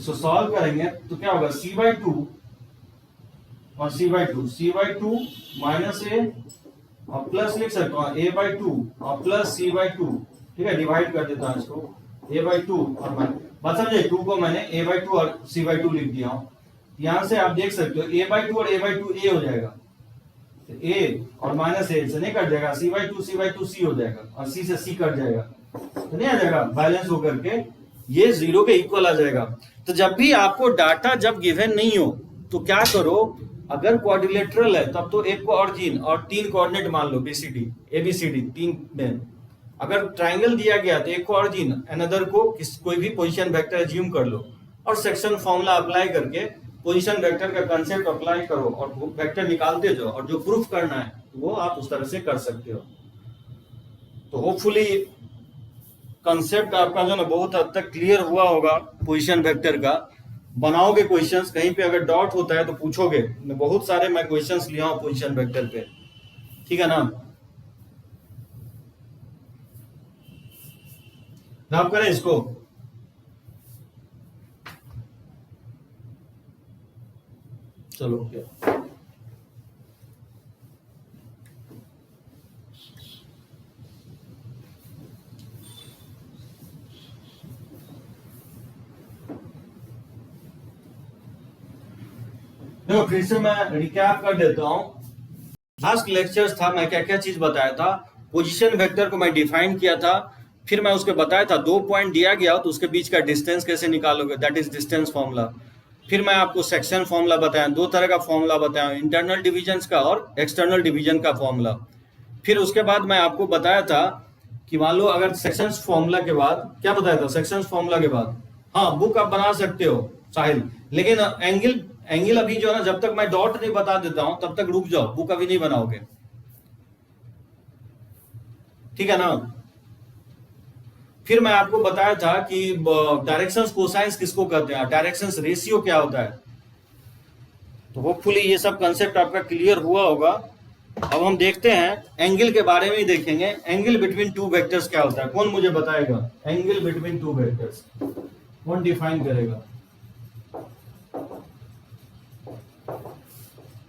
[SPEAKER 3] सो सॉल्व करेंगे तो क्या होगा, सी बाई 2 और सी बाई 2 माइनस ए, और प्लस लिख सकता हूँ ए बाई 2 और प्लस सी बाई 2, ठीक है, डिवाइड कर देता हूँ इसको, ए बाई 2 और बात समझे, 2 को मैंने ए बाई 2 और सी बाई 2 लिख दिया हूँ। यहां से आप देख सकते हो ए बाई 2 और ए बाई 2 ए हो जाएगा, तो ए और माइनस ए से नहीं कट जाएगा, सी बाई 2 सी हो जाएगा, और सी से सी कट जाएगा, तो नहीं आ जाएगा, बैलेंस होकर के ये 0 के इक्वल आ जाएगा। तो जब भी आपको डाटा जब गिवन नहीं हो तो क्या करो, अगर क्वाड्रिलेटरल है तब तो एक को ऑरिजिन और 3 कोऑर्डिनेट मान लो, बीसीडी एबीसीडी 3 में। अगर ट्राइंगल दिया गया तो एक को ऑरिजिन, अनदर को कोई भी पोजीशन वेक्टर एज्यूम कर लो, और सेक्शन फॉर्मूला अप्लाई करके पोजीशन वेक्टर का कांसेप्ट अप्लाई करो और वेक्टर निकालते जाओ, और जो प्रूफ करना है वो आप उस तरह से कर सकते हो। तो होपफुली कंसेप्ट आपका जो ना बहुत हद तक क्लियर हुआ होगा पोजीशन वेक्टर का। बनाओगे क्वेश्चंस, कहीं पे अगर डाउट होता है तो पूछोगे, मैं बहुत सारे मैं क्वेश्चंस लिया हूं पोजीशन वेक्टर पे, ठीक है ना। रब करें इसको, चलो क्या
[SPEAKER 2] देखो फिर से मैं रिकैप कर देता हूँ। लास्ट लेक्चर्स था, मैं क्या क्या चीज बताया था। पोजीशन वेक्टर को मैं डिफाइन किया था, फिर मैं उसके बताया था 2 पॉइंट दिया गया तो उसके बीच का डिस्टेंस कैसे निकालोगे, दैट इज डिस्टेंस फॉर्मूला। फिर मैं आपको सेक्शन फॉर्मूला बताया, 2 तरह का फॉर्मूला बताया, इंटरनल डिवीजन का और एक्सटर्नल डिवीजन का फॉर्मूला। फिर उसके बाद मैं आपको बताया था कि मान लो अगर सेक्शंस फॉर्मूला के बाद क्या बताया था, सेक्शंस फॉर्मूला के बाद हाँ बुक आप बना सकते हो साहिल, लेकिन एंगल अभी जो है ना, जब तक मैं डॉट नहीं बता देता हूं तब तक रुक जाओ, बुक अभी नहीं बनाओगे, ठीक है ना। फिर मैं आपको बताया था कि डायरेक्शंस कोसाइंस किसको कहते हैं, डायरेक्शंस रेशियो क्या होता है। तो होपफुली ये सब कंसेप्ट आपका क्लियर हुआ होगा। अब हम देखते हैं एंगल के बारे में ही देखेंगे, एंगल बिटवीन टू वेक्टर्स क्या होता है, कौन मुझे बताएगा, एंगल बिटवीन टू वेक्टर्स कौन डिफाइन करेगा।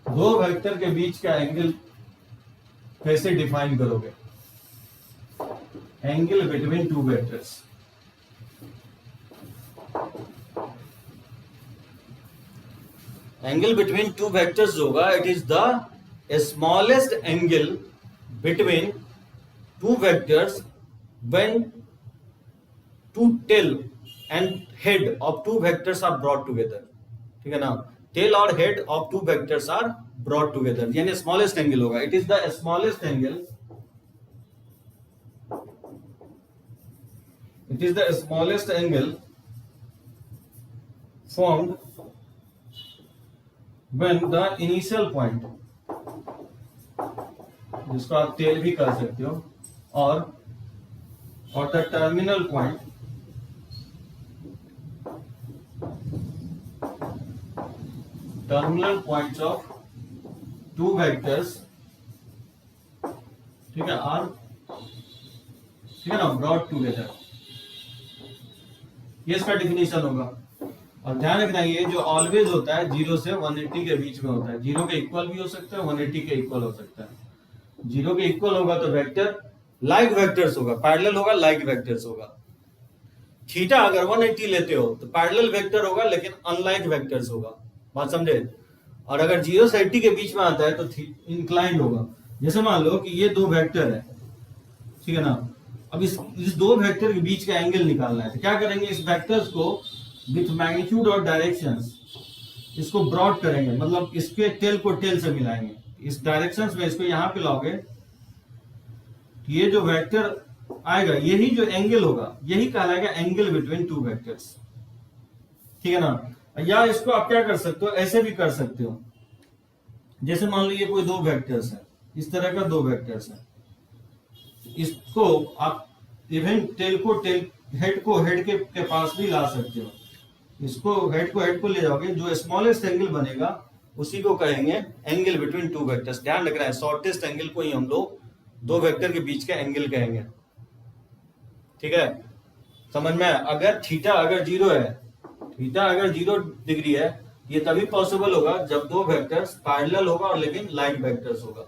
[SPEAKER 2] दो वेक्टर के बीच का एंगल कैसे डिफाइन करोगे, angle between two vectors. Angle between two vectors होगा, it is the smallest angle between two vectors when two tail and head of two vectors are brought together, ठीक है ना। टेल और head of two vectors are brought together, यानी smallest angle होगा, it is the smallest angle, it is the smallest angle formed when the initial point, जिसको आप tell भी कह सकते हो, और the terminal point points of two vectors, ठीक है, are, ठीक है ना, brought together। ये इसका डिफिनीशन होगा। और ध्यान रखना ये जो ऑलवेज होता है 0 से 180 के बीच में होता है, 0 के इक्वल भी हो सकता है, 180 के इक्वल हो सकता है। 0 के इक्वल होगा तो वेक्टर लाइक वेक्टर्स होगा, पैरेलल होगा, लाइक वेक्टर्स होगा। थीटा अगर 180 लेते हो तो पैरेलल वेक्टर होगा लेकिन अनलाइक वेक्टर्स होगा, बात समझे। और अगर 0 से 80 के बीच में आता है तो इंक्लाइंड होगा। जैसे मान लो कि ये दो वेक्टर है, ठीक है ना, अब इस दो वेक्टर के बीच का एंगल निकालना है, तो क्या करेंगे, इस वेक्टर्स को विथ मैग्नीट्यूड और डायरेक्शंस इसको ब्रॉड करेंगे, मतलब इसके टेल को टेल से मिलाएंगे, इस डायरेक्शंस में इसको यहां पे लाओगे, ये जो वेक्टर आएगा यही जो एंगल होगा यही कहलाएगा एंगल बिटवीन टू वेक्टर्स, ठीक है ना। या इसको आप क्या कर सकते हो, ऐसे भी कर सकते हो, जैसे मान लो ये कोई दो वेक्टर्स है, इस तरह का दो वेक्टर्स है, इसको आप इवन टेल को हेड के पास भी ला सकते हो, इसको हेड को ले जाओगे, जो स्मॉलेस्ट एंगल बनेगा उसी को कहेंगे एंगल बिटवीन टू वेक्टर्स। ध्यान रखना है, शॉर्टेस्ट एंगल को ही हम लोग दो वेक्टर के बीच का एंगल कहेंगे, ठीक है, समझ में। अगर थीटा अगर 0 है, थीटा अगर 0 डिग्री है, ये तभी पॉसिबल होगा जब दो वेक्टर्स पैरेलल होगा और लेकिन लाइक वेक्टर्स होगा।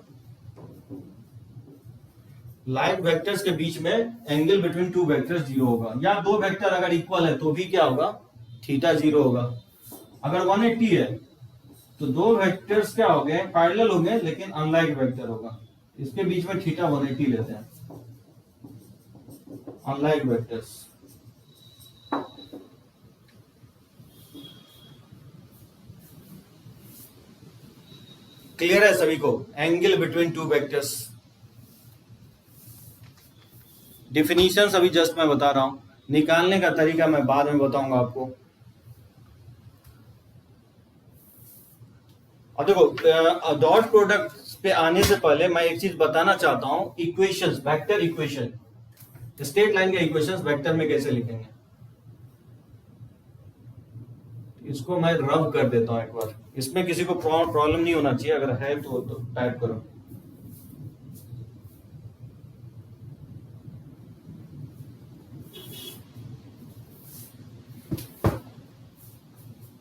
[SPEAKER 2] लाइक वेक्टर्स के बीच में एंगल बिटवीन टू वेक्टर्स 0 होगा, या दो वेक्टर अगर इक्वल है तो भी क्या होगा, थीटा 0 होगा। अगर 180 है तो दो वेक्टर्स क्या हो गए, पैरेलल हो गए लेकिन अनलाइक वेक्टर होगा, इसके बीच में थीटा 180 लेते हैं, अनलाइक वेक्टर्स। क्लियर है सभी को, angle between two vectors definitions अभी जस्ट मैं बता रहा हूं, निकालने का तरीका मैं बाद में बताऊंगा आपको। और देखो डॉट प्रोडक्ट पे आने से पहले मैं एक चीज बताना चाहता हूं, equations, vector equation, straight line के इक्वेशंस वेक्टर में कैसे लिखेंगे, इसको मैं रब कर देता हूं एक बार, इसमें किसी को प्रॉब्लम नहीं होना चाहिए, अगर है तो टाइप करो।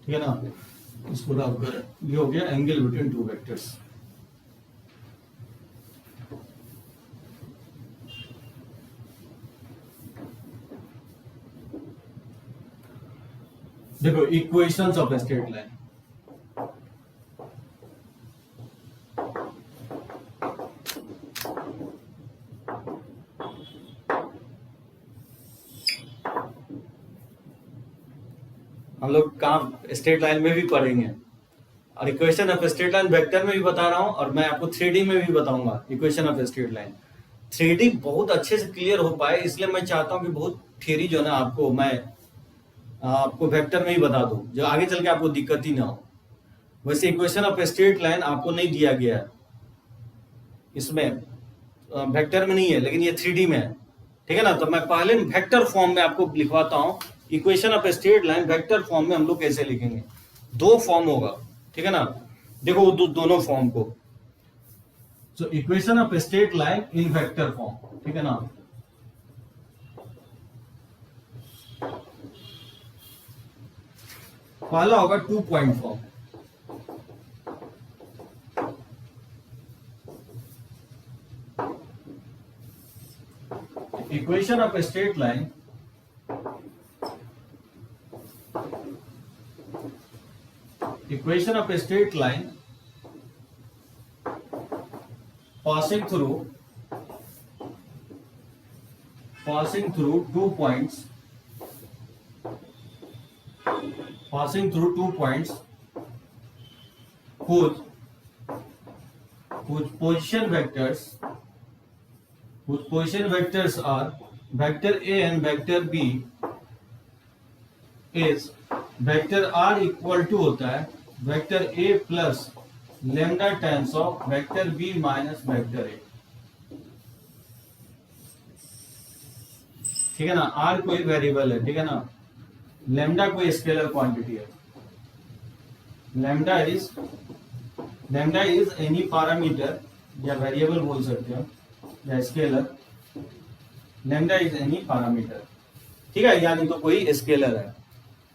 [SPEAKER 2] ठीक है ना, इसको रब कर, ये हो गया एंगल बिटवीन टू वेक्टर्स। देखो इक्वेशंस ऑफ स्ट्रेट लाइन, हम लोग कहाँ स्ट्रेट लाइन में भी पढ़ेंगे, और equation of straight line vector में भी बता रहा हूँ, और मैं आपको 3D में भी बताऊंगा equation of straight line. 3D बहुत अच्छे से क्लियर हो पाए, इसलिए मैं चाहता हूँ कि बहुत थियरी जो है ना आपको वेक्टर में ही बता दूं, जो आगे चल के आपको दिक्कत ही ना हो। वैसे इक्वेशन ऑफ स्ट्रेट लाइन आपको नहीं दिया गया है, इसमें वेक्टर में नहीं है, लेकिन ये 3D में है, ठीक है ना। तो मैं पहले वेक्टर फॉर्म में आपको लिखवाता हूँ equation of straight line. Vector form में हम लोग कैसे लिखेंगे, दो फॉर्म होगा, ठीक है ना। देखो दोनों फॉर्म को, so equation of straight line in vector form, ठीक है ना। पहला होगा 2 point form. Equation of straight line passing through 2 points, whose position vectors are vector A and vector B is vector R equal to होता है vector A plus lambda times of vector B minus vector A, ठीक है ना। R कोई variable है, ठीक है ना। लैम्डा कोई स्केलर क्वांटिटी है। लैम्डा इज एनी पैरामीटर, या वेरिएबल बोल सकते हो, या scalar. Lambda is any parameter, ठीक है, यानी तो कोई स्केलर है।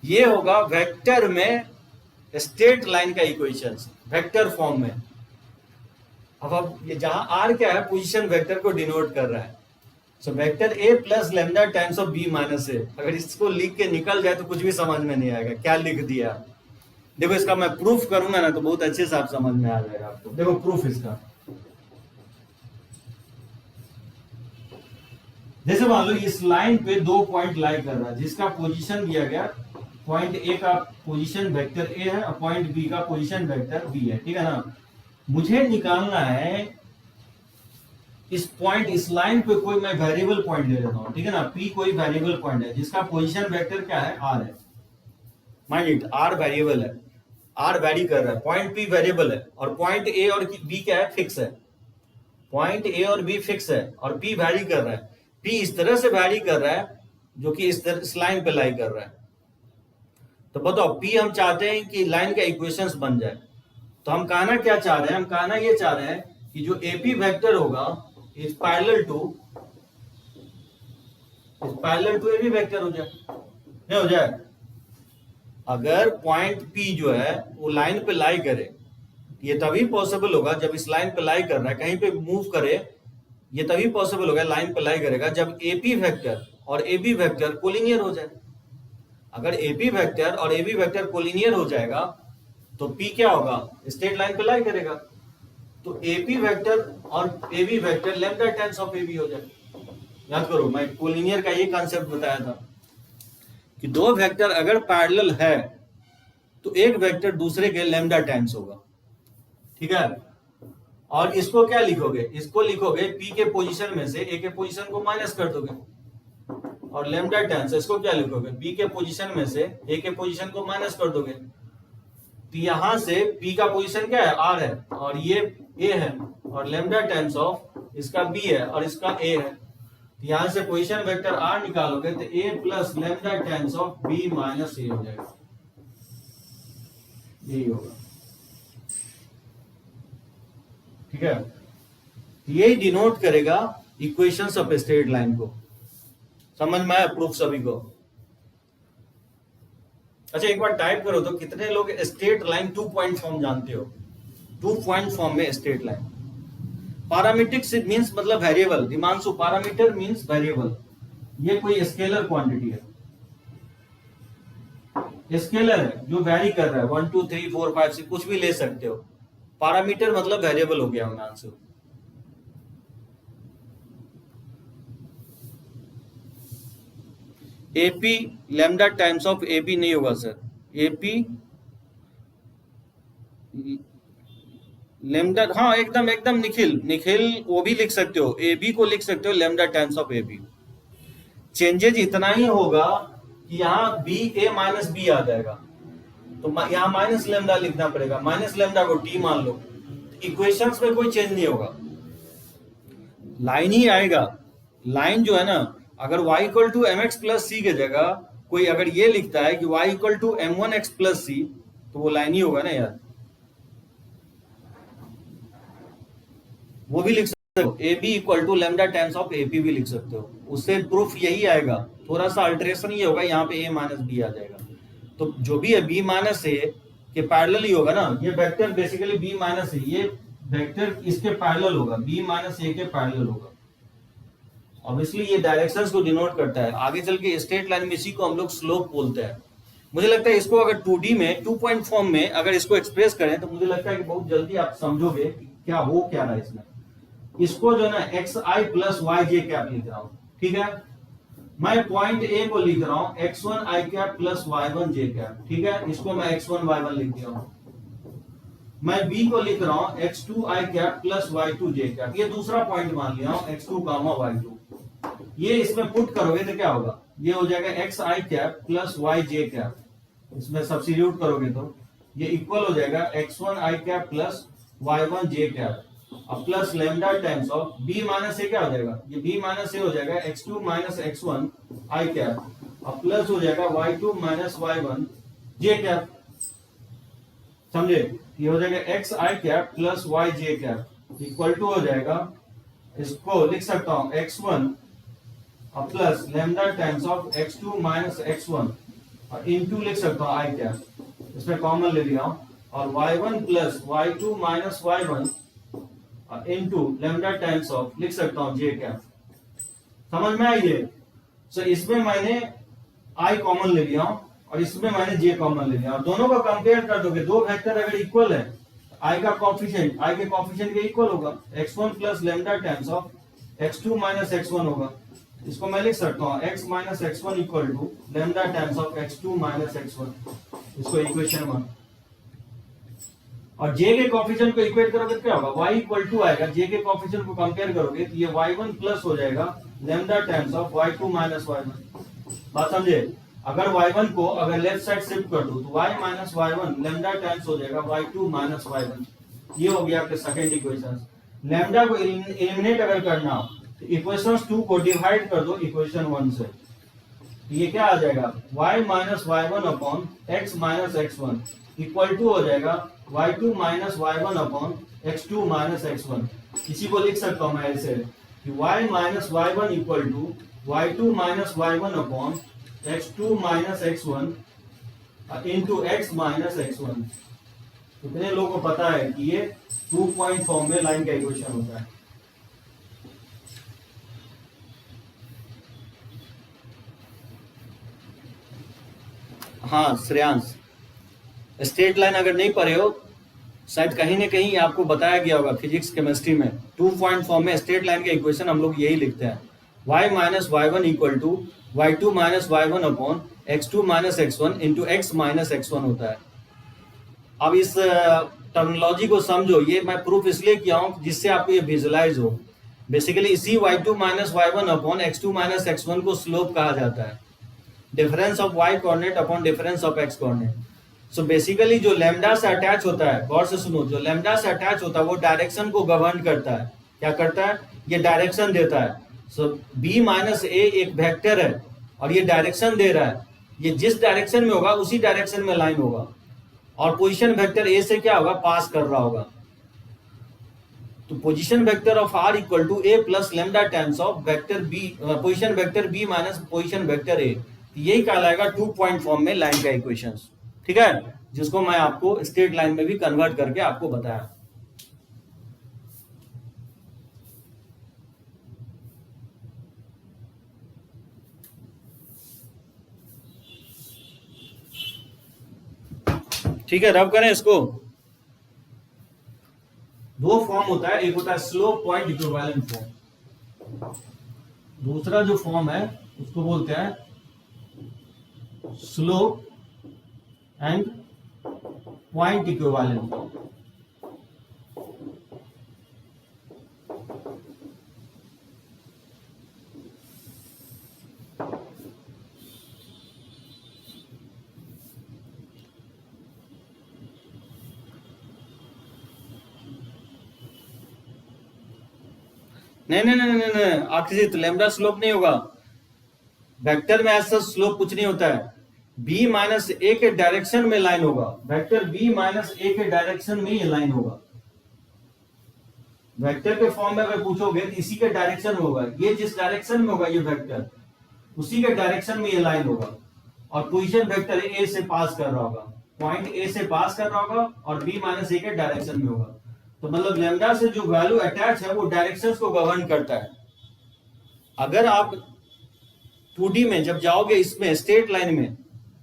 [SPEAKER 2] ये होगा वेक्टर में स्ट्रेट लाइन का इक्वेशंस वेक्टर फॉर्म में। अब ये जहां आर क्या है, पोजीशन वेक्टर को डिनोट कर रहा है। So vector A plus lambda times of B minus A. अगर इसको लिख के निकल जाए तो कुछ भी समझ में नहीं आएगा क्या लिख दिया। देखो इसका मैं प्रूफ करूंगा ना तो बहुत अच्छे से आप समझ में आ जाएगा आपको। देखो प्रूफ इसका, जैसे मान लो इस लाइन पे 2 पॉइंट लाई कर रहा है, जिसका पोजीशन दिया गया पॉइंट ए का पोजीशन वेक्टर ए है और पॉइंट बी का पोजीशन वेक्टर बी है, ठीक है ना। मुझे निकालना है इस पॉइंट, इस लाइन पे कोई मैं वेरिएबल पॉइंट ले लेता हूं, ठीक है ना। पी कोई वेरिएबल पॉइंट है जिसका पोजीशन वेक्टर क्या है, आर है। माइंड इट, आर वेरिएबल है, आर वैरी कर रहा है। पॉइंट पी वेरिएबल है और पॉइंट ए और बी क्या है, फिक्स है। पॉइंट ए और बी फिक्स है और पी वैरी कर रहा है। पी इस तरह से वैरी कर रहा है जो कि इस लाइन पे लाई कर रहा है। तो बताओ पी हम चाहते हैं कि लाइन का इक्वेशंस बन जाए, तो हम कहना क्या चाह रहे हैं, हम कहना ये चाह रहे हैं कि जो एपी वेक्टर होगा is parallel to AB vector हो जाए, नहीं हो जाए। अगर पॉइंट पी जो है वो लाइन पे लाई करे, ये तभी पॉसिबल होगा जब इस लाइन पे लाई कर रहा है, कहीं पे मूव करे, ये तभी पॉसिबल होगा लाइन पे लाई करेगा जब एपी वेक्टर और एबी वेक्टर कोलिनियर हो जाए। अगर एपी वेक्टर और एबी वेक्टर कोलिनियर हो जाएगा तो पी क्या होगा, स्ट्रेट लाइन पे लाई करेगा। तो एपी वेक्टर और AB vector lambda times of AB हो जाए। याद करो मैं कोलिनियर का ये कॉन्सेप्ट बताया था कि दो वेक्टर अगर पैरेलल है तो एक वेक्टर दूसरे के लैम्डा टाइम्स होगा, ठीक है। और इसको क्या लिखोगे, इसको लिखोगे पी के पोजीशन में से ए के पोजीशन को माइनस कर दोगे, और लैम्डा टाइम्स इसको क्या लिखोगे, बी के पोजीशन में से ए के पोजीशन को माइनस कर दोगे। तो यहां से पी का पोजीशन क्या है, आर है, और ये ए है, और लैम्डा टाइम्स ऑफ इसका बी है और इसका ए है। तो यहां से पोजीशन वेक्टर आर निकालोगे तो A plus lambda times of B minus A हो जाएगा, यही होगा, ठीक है। यही डिनोट करेगा इक्वेशंस ऑफ स्ट्रेट लाइन को। समझ में आया प्रूफ सभी को? अच्छा एक बार टाइप करो तो कितने लोग स्ट्रेट लाइन 2 पॉइंट फॉर्म जानते हो? 2 पॉइंट फॉर्म में स्ट्रेट लाइन। पैरामीट्रिक मींस मतलब variable. Dimanshu, parameter means variable. ये कोई स्केलर क्वांटिटी है, स्केलर है जो वैरी कर रहा है, 1 2 3 4 5 6 कुछ भी ले सकते हो। पैरामीटर मतलब वेरिएबल हो गया Dimanshu. AP lambda times of AB नहीं होगा सर, एपी लेमडा, हाँ एकदम एकदम निखिल वो भी लिख सकते हो, ए बी को लिख सकते हो lambda times of A B. Changes इतना ही होगा कि यहाँ बी ए माइनस बी आ जाएगा, तो यहाँ माइनस लेमडा लिखना पड़ेगा, माइनस लेमडा को टी मान लो। इक्वेशंस में कोई चेंज नहीं होगा, लाइन ही आएगा। लाइन जो है ना, अगर y equal to M X plus C की जगह कोई अगर ये लिखता है कि y equal to M one X plus C, तो वो लाइन ही होगा ना यार। वो भी लिख सकते हो, A B equal to lambda times of A P भी लिख सकते हो, उससे प्रूफ यही आएगा। थोड़ा सा अल्टरेशन ये होगा, यहाँ पे ए माइनस बी आ जाएगा। तो जो भी है बी माइनस ए के पैरेलल ही होगा ना, ये वेक्टर बेसिकली बी माइनस ए, ये वेक्टर इसके पैरेलल होगा, बी माइनस ए के पैरेलल होगा। ऑब्वियसली ये डायरेक्शंस को डिनोट करता है। आगे चल के स्ट्रेट लाइन में इसी को हम लोग स्लोप बोलते हैं। मुझे लगता है इसको अगर 2D में 2 पॉइंट फॉर्म में अगर इसको एक्सप्रेस करें तो मुझे लगता है कि बहुत जल्दी आप समझोगे कि क्या हो क्या रहा है इसमें। इसको जो है ना एक्स आई प्लस वाई जे कैप लिख रहा हूं, ठीक है। मैं पॉइंट ए को लिख रहा हूं x1 I cap plus y1 J cap, ठीक है। इसको मैं x1 y1 लिख दिया हूं। मैं b को लिख रहा हूं x2 आई कैप प्लस y2 जे कैप, ये दूसरा पॉइंट मान लिया हूं x2 गामा y2। ये इसमें पुट करोगे तो क्या होगा, ये हो जाएगा x आई कैप प्लस y जे कैप। इसमें सब्स्टिट्यूट करोगे तो ये इक्वल हो जाएगा x1 I cap plus y1 J cap अब plus lambda times of b minus A क्या हो जाएगा, ये b माइनस ए हो जाएगा x2 minus x1 I cap अब प्लस हो जाएगा y2 minus y1 J cap. समझे, ये हो जाएगा x I cap plus y J cap equal to हो जाएगा, इसको लिख सकता हूं x1 अब plus lambda times of x2 minus x1 और इनटू लिख सकता हूं आई कैप, इसमें कॉमन ले लिया हूं, और y1 plus y2 minus y1 और इनटू लेमडा टाइम्स ऑफ लिख सकता हूं जे कैप। समझ में आई ये? सो इसमें मैंने आई कॉमन ले लिया हूं और इसमें मैंने जे कॉमन ले लिया, और दोनों को कंपेयर कर दोगे, दो वेक्टर अगर इक्वल है आई का कोएफिशिएंट आई के कोएफिशिएंट के इक्वल होगा, x1 plus lambda times of x2 minus x1 होगा। इसको मैं लिख सकता हूं x minus x1 equal to lambda times of x2 minus x1, इसको इक्वेशन 1। और j के कोएफिशिएंट को इक्वेट करोगे तो क्या होगा, y इक्वल टू आएगा, j के कोएफिशिएंट को कंपेयर करोगे तो ये y1 प्लस हो जाएगा lambda times of y2 minus y1। बात समझे? अगर y1 को अगर लेफ्ट साइड शिफ्ट कर दूं तो y minus y1 lambda times हो जाएगा y2 माइनस y1। ये हो गया आपके सेकंड इक्वेशन। लेमडा को एलिमिनेट अगर करना हो तो इक्वेशन 2 को डिवाइड कर दो इक्वेशन 1 से, ये क्या आ जाएगा y minus y1 upon x minus x1 equal to हो जाएगा y2 minus y1 upon x2 minus x1। इसी को लिख सकता हूं मैं ऐसे कि y minus y1 equal to y2 minus y1 upon x2 minus x1 into x minus x1। कितने लोगों को पता है कि ये 2 पॉइंट फॉर्म में लाइन का इक्वेशन होता है? हाँ श्रेयांश, स्ट्रेट लाइन अगर नहीं पढ़े हो, शायद कहीं ना कहीं आपको बताया गया होगा फिजिक्स केमिस्ट्री में, 2 पॉइंट फॉर्म में स्ट्रेट लाइन का इक्वेशन हम लोग यही लिखते हैं, y minus y1 equal to y2 minus y1 upon x2 minus x1 into x minus x1 होता है। अब इस टर्मिनोलॉजी को समझो, ये मैं प्रूफ इसलिए किया हूं जिससे आपको ये विजुलाइज हो। बेसिकली इसी y2 minus y1 upon x2 minus x1 को स्लोप कहा जाता है, difference of y coordinate upon difference of x coordinate. So basically जो लैम्डा से अटैच होता है, गौर से सुनो, जो लैम्डा से अटैच होता है वो डायरेक्शन को गवर्न करता है। क्या करता है? ये डायरेक्शन देता है। सो b माइनस ए एक वेक्टर है और ये डायरेक्शन दे रहा है, ये जिस डायरेक्शन में होगा उसी डायरेक्शन में लाइन होगा, और पोजीशन वेक्टर ए से क्या होगा, पास कर रहा होगा। तो position vector of r equal to a plus lambda times of vector b, position vector b minus position vector a, यही कहलाएगा 2 पॉइंट फॉर्म में लाइन का इक्वेशंस। ठीक है, जिसको मैं आपको स्ट्रेट लाइन में भी कन्वर्ट करके आपको बताया। ठीक है, रब करें इसको।
[SPEAKER 1] दो फॉर्म होता है, एक होता है स्लोप पॉइंट इक्विवेलेंट फॉर्म, दूसरा जो फॉर्म है उसको बोलते हैं स्लोप एंड पॉइंट इक्विवेलेंट।
[SPEAKER 2] नहीं आखिर लैम्डा स्लोप नहीं होगा। वेक्टर में ऐसा स्लोप कुछ नहीं होता है। b माइनस ए के डायरेक्शन में लाइन होगा। वेक्टर b माइनस ए के डायरेक्शन में ये लाइन होगा। वेक्टर के फॉर्म में अगर पूछोगे तो इसी के डायरेक्शन में होगा। ये जिस डायरेक्शन में होगा ये वेक्टर, उसी के डायरेक्शन में ये लाइन होगा। और पोजीशन वेक्टर ए से पास कर रहा होगा, पॉइंट ए से पास कर रहा होगा और b माइनस ए के डायरेक्शन में होगा। तो मतलब लैम्डा से जो वैल्यू अटैच है वो डायरेक्शंस को गवर्न करता है। अगर आप 2D में जब जाओगे, इसमें स्ट्रेट लाइन में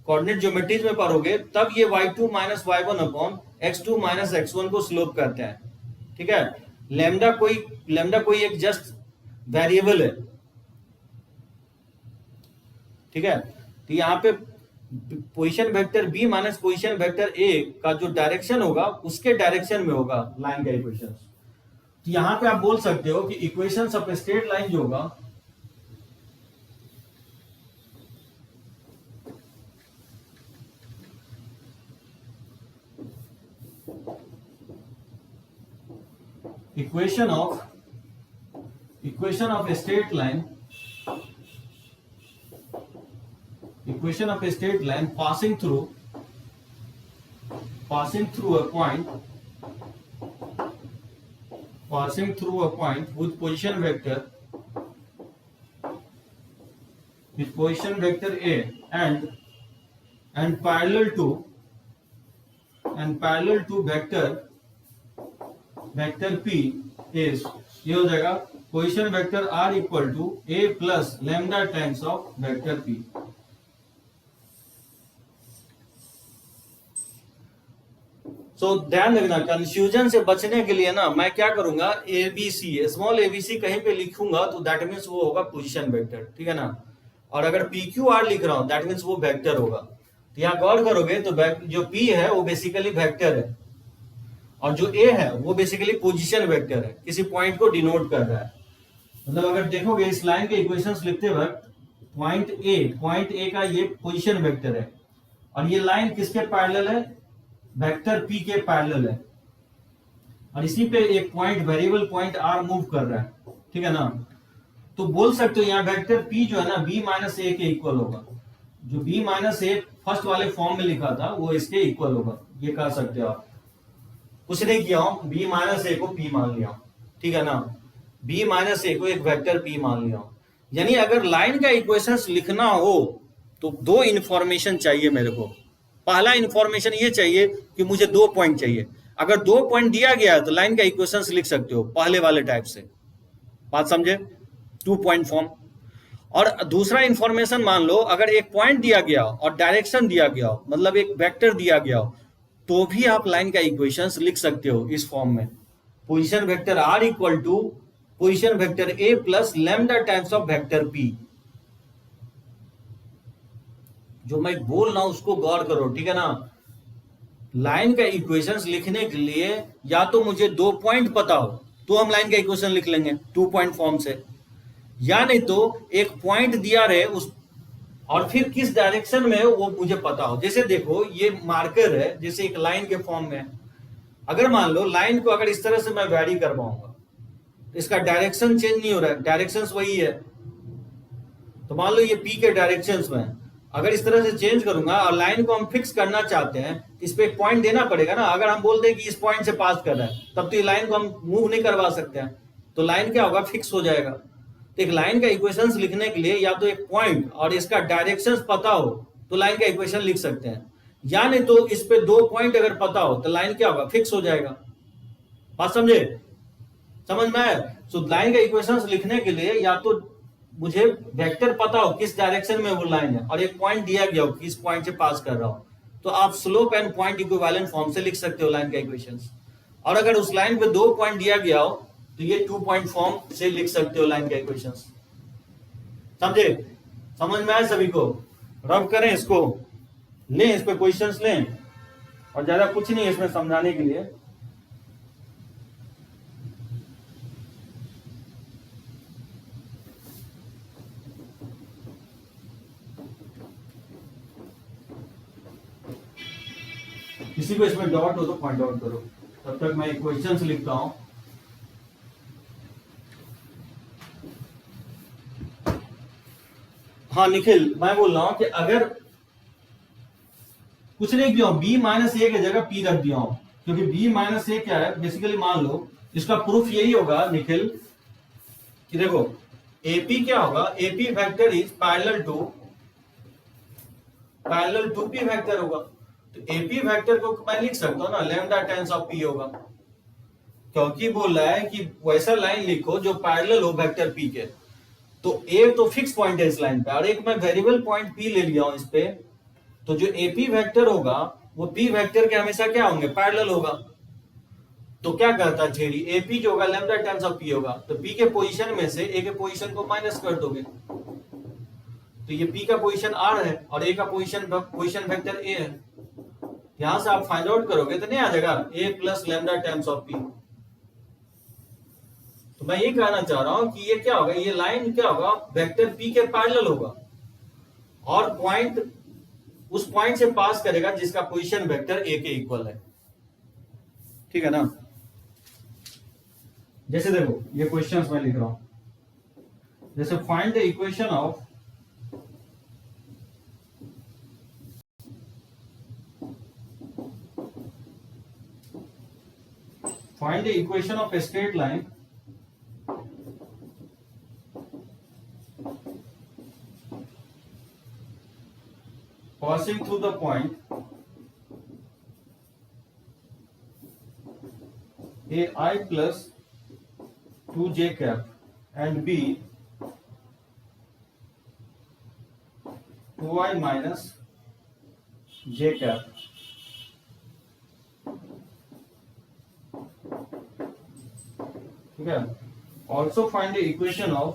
[SPEAKER 2] कोऑर्डिनेट ज्योमेट्रीज में पढ़ोगे, तब ये y2 minus y1 upon x2 minus x1 को स्लोप करते हैं। ठीक है, लैम्डा कोई एक जस्ट वेरिएबल है। ठीक है, तो यहाँ पे position vector b minus position vector a का जो डायरेक्शन होगा उसके डायरेक्शन में होगा लाइन का इक्वेशन।
[SPEAKER 1] तो यहां पे आप बोल सकते हो कि इक्वेशंस ऑफ स्ट्रेट लाइन जो होगा equation of a straight line, equation of a straight line passing through a point with position vector a and parallel to vector p is, ये हो जाएगा position vector r equal to a plus lambda times of vector p।
[SPEAKER 2] तो ध्यान रखना, confusion से बचने के लिए ना मैं क्या करूंगा, ABC स्मॉल ABC कहीं पे लिखूंगा तो दैट मीन्स वो होगा पोजीशन वेक्टर। ठीक है ना, और अगर PQR लिख रहा हूं दैट मीन्स वो वेक्टर होगा। तो यहाँ गौर करोगे तो जो P है वो बेसिकली वेक्टर है और जो A है वो बेसिकली पोजीशन वेक्टर है, किसी पॉइंट को डिनोट कर रहा है।
[SPEAKER 1] मतलब अगर देखोगे इस लाइन के इक्वेशंस लिखते वक्त पॉइंट ए का ये पोजीशन वेक्टर है और ये लाइन किसके पैरेलल है, वेक्टर p के पैरेलल है और इसी पे एक point variable point r move कर रहा है। ठीक है ना, तो बोल सकते हो यहाँ वेक्टर p जो है ना b माइनस ए के इक्वल होगा। जो b माइनस ए फर्स्ट वाले फॉर्म में लिखा था वो इसके इक्वल होगा, ये कह सकते हो आप। कुछ नहीं किया हूं, b माइनस ए को p मान लिया। ठीक है ना, b माइनस ए को एक वेक्टर p मान लिया।
[SPEAKER 2] यानी अगर लाइन का इक्वेशंस लिखना हो तो दो इंफॉर्मेशन चाहिए मेरे को। पहला इंफॉर्मेशन ये चाहिए कि मुझे 2 पॉइंट चाहिए। अगर 2 पॉइंट दिया गया है तो लाइन का इक्वेशंस लिख सकते हो पहले वाले टाइप से। बात समझे, 2 पॉइंट फॉर्म। और दूसरा इंफॉर्मेशन मान लो अगर एक पॉइंट दिया गया और डायरेक्शन दिया गया हो, मतलब एक वेक्टर दिया गया हो, तो भी आप लाइन का इक्वेशंस लिख सकते हो इस फॉर्म में। Position vector r equal to position vector a plus lambda times of vector p। जो मैं बोल रहा हूं उसको गौर करो। ठीक है ना, लाइन का इक्वेशंस लिखने के लिए या तो मुझे 2 पॉइंट पता हो तो हम लाइन का इक्वेशन लिख लेंगे 2 पॉइंट फॉर्म से, या नहीं तो एक पॉइंट दिया रहे उस और फिर किस डायरेक्शन में वो मुझे पता हो। जैसे देखो ये मार्कर है, जैसे एक लाइन के फॉर्म में। अगर मान लो लाइन को अगर इस तरह से मैं वैरी करवाऊंगा तो इसका डायरेक्शन चेंज नहीं हो रहा है, डायरेक्शंस वही है। तो मान लो ये p के डायरेक्शंस में, अगर इस तरह से चेंज करूंगा और लाइन को हम फिक्स करना चाहते हैं, इस पे एक पॉइंट देना पड़ेगा ना। अगर हम बोल दें कि इस पॉइंट से पास कर रहा है तब तो ये लाइन को हम मूव नहीं करवा सकते हैं, तो लाइन क्या होगा, फिक्स हो जाएगा। तो एक लाइन का इक्वेशंस लिखने के लिए या तो एक पॉइंट और इसका डायरेक्शंस पता हो तो लाइन का इक्वेशन लिख सकते हैं, या नहीं तो इस पे 2 पॉइंट अगर पता हो तो लाइन क्या होगा, फिक्स हो जाएगा। बात समझे, समझ में आया? तो लाइन का इक्वेशंस लिखने के लिए या तो मुझे वेक्टर पता हो किस डायरेक्शन में वो लाइन है और एक पॉइंट दिया गया हो कि इस पॉइंट से पास कर रहा हो, तो आप slope and point equivalent form से लिख सकते हो लाइन का इक्वेशंस। और अगर उस लाइन पे 2 पॉइंट दिया गया हो तो ये 2 पॉइंट फॉर्म से लिख सकते हो लाइन का इक्वेशंस। समझे, समझ में आया सभी को? रब करें इसको। लें इस पे क्वेश्चंस लें, और ज्यादा कुछ नहीं है इसमें समझाने के लिए। किसी को इसमें डाउट हो तो पॉइंट आउट करो, तब तक मैं क्वेश्चंस लिखता हूं। हाँ निखिल, मैं बोल रहा हूं कि अगर कुछ नहीं दिया बी माइनस ए की जगह पी रख दिया हूं, क्योंकि बी माइनस ए क्या है, बेसिकली मान लो इसका प्रूफ यही होगा निखिल कि देखो एपी क्या होगा, AP vector is parallel to P vector होगा। तो एपी वेक्टर को मैं लिख सकता हूं ना लैम्डा टाइम्स ऑफ पी होगा, क्योंकि बोल रहा है कि वैसा लाइन लिखो जो पैरेलल हो वेक्टर पी के। तो ए तो फिक्स पॉइंट है इस लाइन पे, और एक मैं वेरिएबल पॉइंट पी ले लिया हूं इस पे, तो जो एपी वेक्टर होगा वो पी वेक्टर के हमेशा क्या होंगे, पैरेलल होगा। तो क्या करता छेड़ी, एपी जो होगा लैम्डा टाइम्स ऑफ पी होगा, तो पी के पोजीशन में से ए के पोजीशन को माइनस कर दोगे, तो ये पी का पोजीशन आर है और ए का पोजीशन वेक्टर ए है। यहां से आप फाइंड आउट करोगे तो नहीं आ जाएगा A plus lambda times of P. तो मैं ये कहना चाह रहा हूं कि ये क्या होगा, ये लाइन क्या होगा, वेक्टर पी के पैरेलल होगा, और पॉइंट उस पॉइंट से पास करेगा जिसका पोजीशन वेक्टर ए के इक्वल है। ठीक है ना। जैसे देखो ये क्वेश्चंस मैं लिख रहा हूं, जैसे find the equation of a straight line passing through the point ai plus 2j cap and b 2i minus j cap। ठीक है। Also find the equation of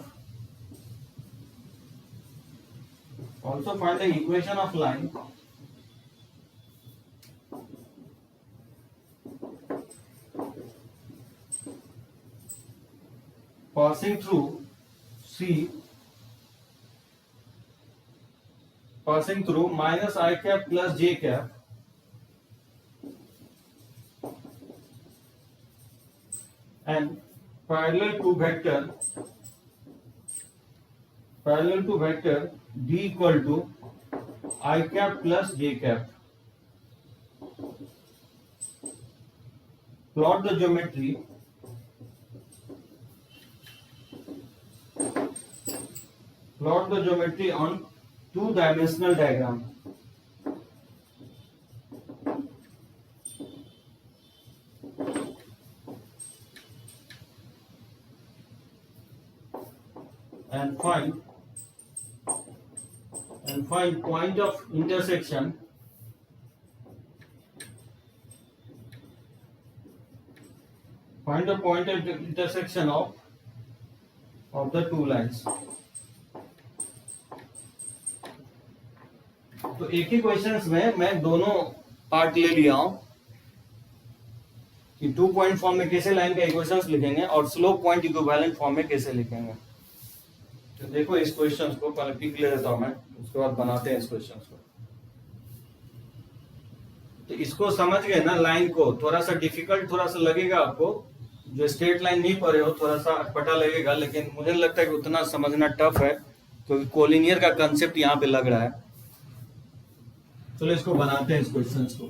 [SPEAKER 2] line passing through minus I cap plus j cap and parallel to vector d equal to I cap plus j cap। Plot the geometry on two-dimensional diagram। and find point of intersection of the two lines। तो एक ही questions में मैं दोनों part ले लिया हूं कि 2 point form में कैसे लाइन का इक्वेशंस लिखेंगे और स्लोप पॉइंट इक्विवेलेंट फॉर्म में कैसे लिखेंगे। तो देखो इस क्वेश्चंस को पहले पिक ले लेता हूं मैं, उसके बाद बनाते हैं इस क्वेश्चंस को। तो इसको समझ गए ना, लाइन को थोड़ा सा डिफिकल्ट थोड़ा सा लगेगा आपको, जो स्ट्रेट लाइन नहीं पढ़े हो थोड़ा सा अटपटा लगेगा, लेकिन मुझे लगता है कि उतना समझना टफ है क्योंकि कोलिनियर का कंसेप्ट यहाँ पे लग रहा है। चलो इसको बनाते हैं इस क्वेश्चंस को।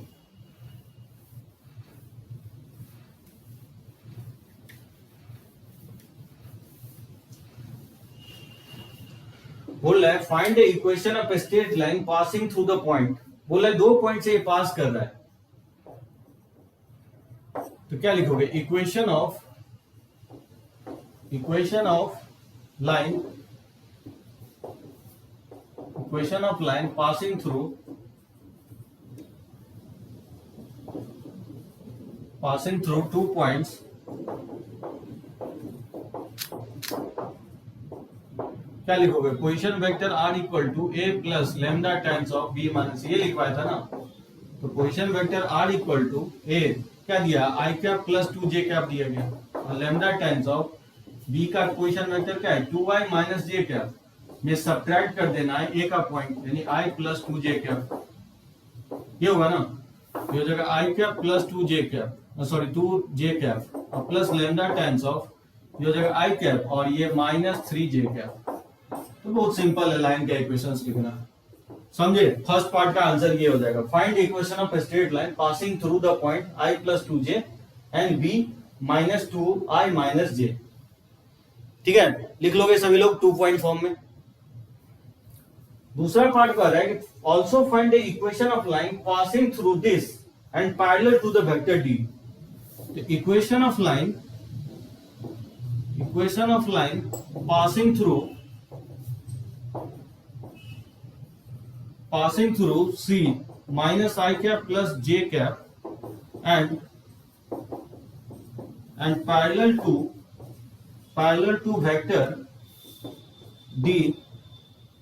[SPEAKER 2] बोल रहा है find the equation of a straight line passing through the point. बोल रहा है 2 पॉइंट से ये पास कर रहा है, तो क्या लिखोगे, equation of line passing through 2 points,
[SPEAKER 1] क्या लिखोगे, position vector R equal to A plus lambda times of B minus, ये लिखवाया था ना। तो position vector R equal to A क्या दिया, आई कैप प्लस 2j कैप दिया गया, और लेमडा टाइम्स ऑफ बी का पोजीशन वेक्टर क्या है, 2y माइनस j कैप में सब्ट्रैक्ट कर देना है ए का पॉइंट, यानी i प्लस 2j कैप, ये होगा ना। ये हो जाएगा I cap plus 2j cap, sorry 2j cap और प्लस लेमडा टाइम्स ऑफ, ये हो जाएगा आई कैप और ये माइनस 3j कैप। तो बहुत सिंपल है लाइन का इक्वेशंस लिखना, समझे। फर्स्ट पार्ट का आंसर ये हो जाएगा, find equation of a straight line passing through the point i plus 2j and b minus 2i minus j। ठीक है, लिख लोगे सभी लोग 2 पॉइंट फॉर्म में। दूसरा पार्ट कह रहा है कि also find the equation of line passing through this and parallel to the vector d। Equation of line passing through C minus I cap plus J cap and parallel to vector D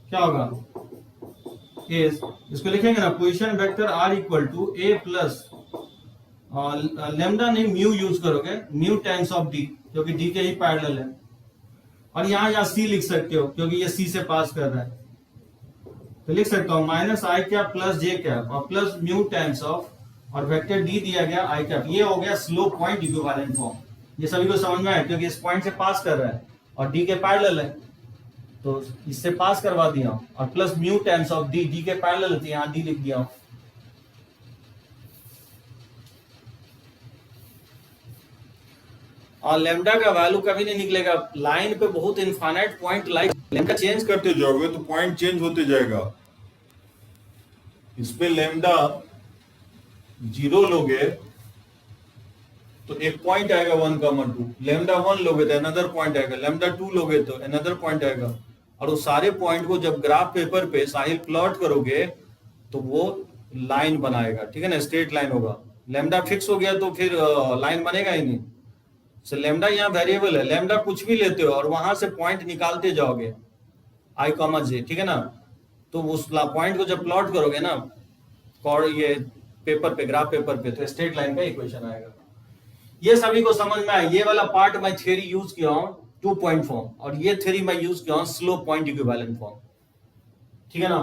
[SPEAKER 1] क्या होगा, is, इसको लिखेंगे ना, position vector R equal to A plus lambda नहीं mu use करोगे, mu times of D क्योंकि D के ही parallel है, और यहाँ C लिख सकते हो क्योंकि ये C से पास कर रहा है, तो लिख सकता हूं माइनस आई कैप प्लस जे कैप और प्लस म्यू टाइम्स ऑफ, और वेक्टर डी दिया गया आई कैप। ये हो गया स्लोप पॉइंट इक्विवेलेंट फॉर्म। ये सभी को समझ में आया क्योंकि इस पॉइंट से पास कर रहा है और डी के पैरेलल है, तो इससे पास करवा दिया, और plus mu times of D, D के पैरेलल है, यहां डी लिख दिया। और लेमडा का वैल्यू कभी नहीं निकलेगा, लाइन पे बहुत infinite point like lambda change
[SPEAKER 4] करते जाओगे तो पॉइंट चेंज होते जाएगा। इसमें लेमडा 0 लोगे तो एक पॉइंट आएगा 1,2, लेमडा 1 लोगे तो अनदर पॉइंट आएगा, लेमडा 2 लोगे तो अनदर पॉइंट आएगा, और वो सारे पॉइंट को जब ग्राफ पेपर पे साहिल प्लॉट करोगे तो वो लाइन बनाएगा। ठीक है ना, स्ट्रेट लाइन होगा। लेमडा फिक्स हो गया तो फिर लाइन बनेगा ही नहीं। सो लेमडा यहाँ वेरिएबल है, लेमडा कुछ भी लेते हो और वहां से पॉइंट निकालते जाओगे आई कॉमा जे, ठीक है ना। तो उस पॉइंट को जब प्लॉट करोगे ना ये पेपर पे, ग्राफ पेपर पे, तो स्ट्रेट लाइन का इक्वेशन आएगा। ये सभी को समझ में आया। ये वाला पार्ट मैं थ्योरी यूज किया हूं 2 पॉइंट फॉर्म, और ये थ्योरी मैं यूज किया हूं स्लोप पॉइंट इक्विवेलेंट फॉर्म। ठीक है ना।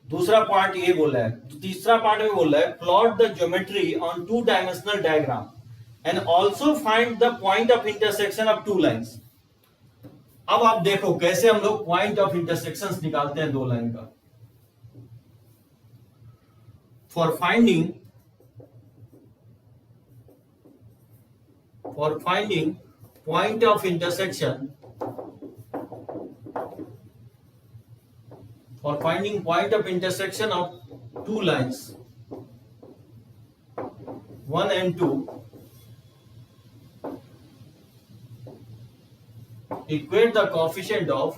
[SPEAKER 4] दूसरा पार्ट ये बोला है, तो तीसरा पार्ट में बोला है plot the geometry on 2 dimensional diagram and also find the point of intersection of 2 lines। अब आप देखो कैसे हम लोग पॉइंट ऑफ इंटरसेक्शंस निकालते हैं 2 लाइन का। For finding point of intersection, for finding point of intersection of 2 lines 1 and 2, equate the coefficient of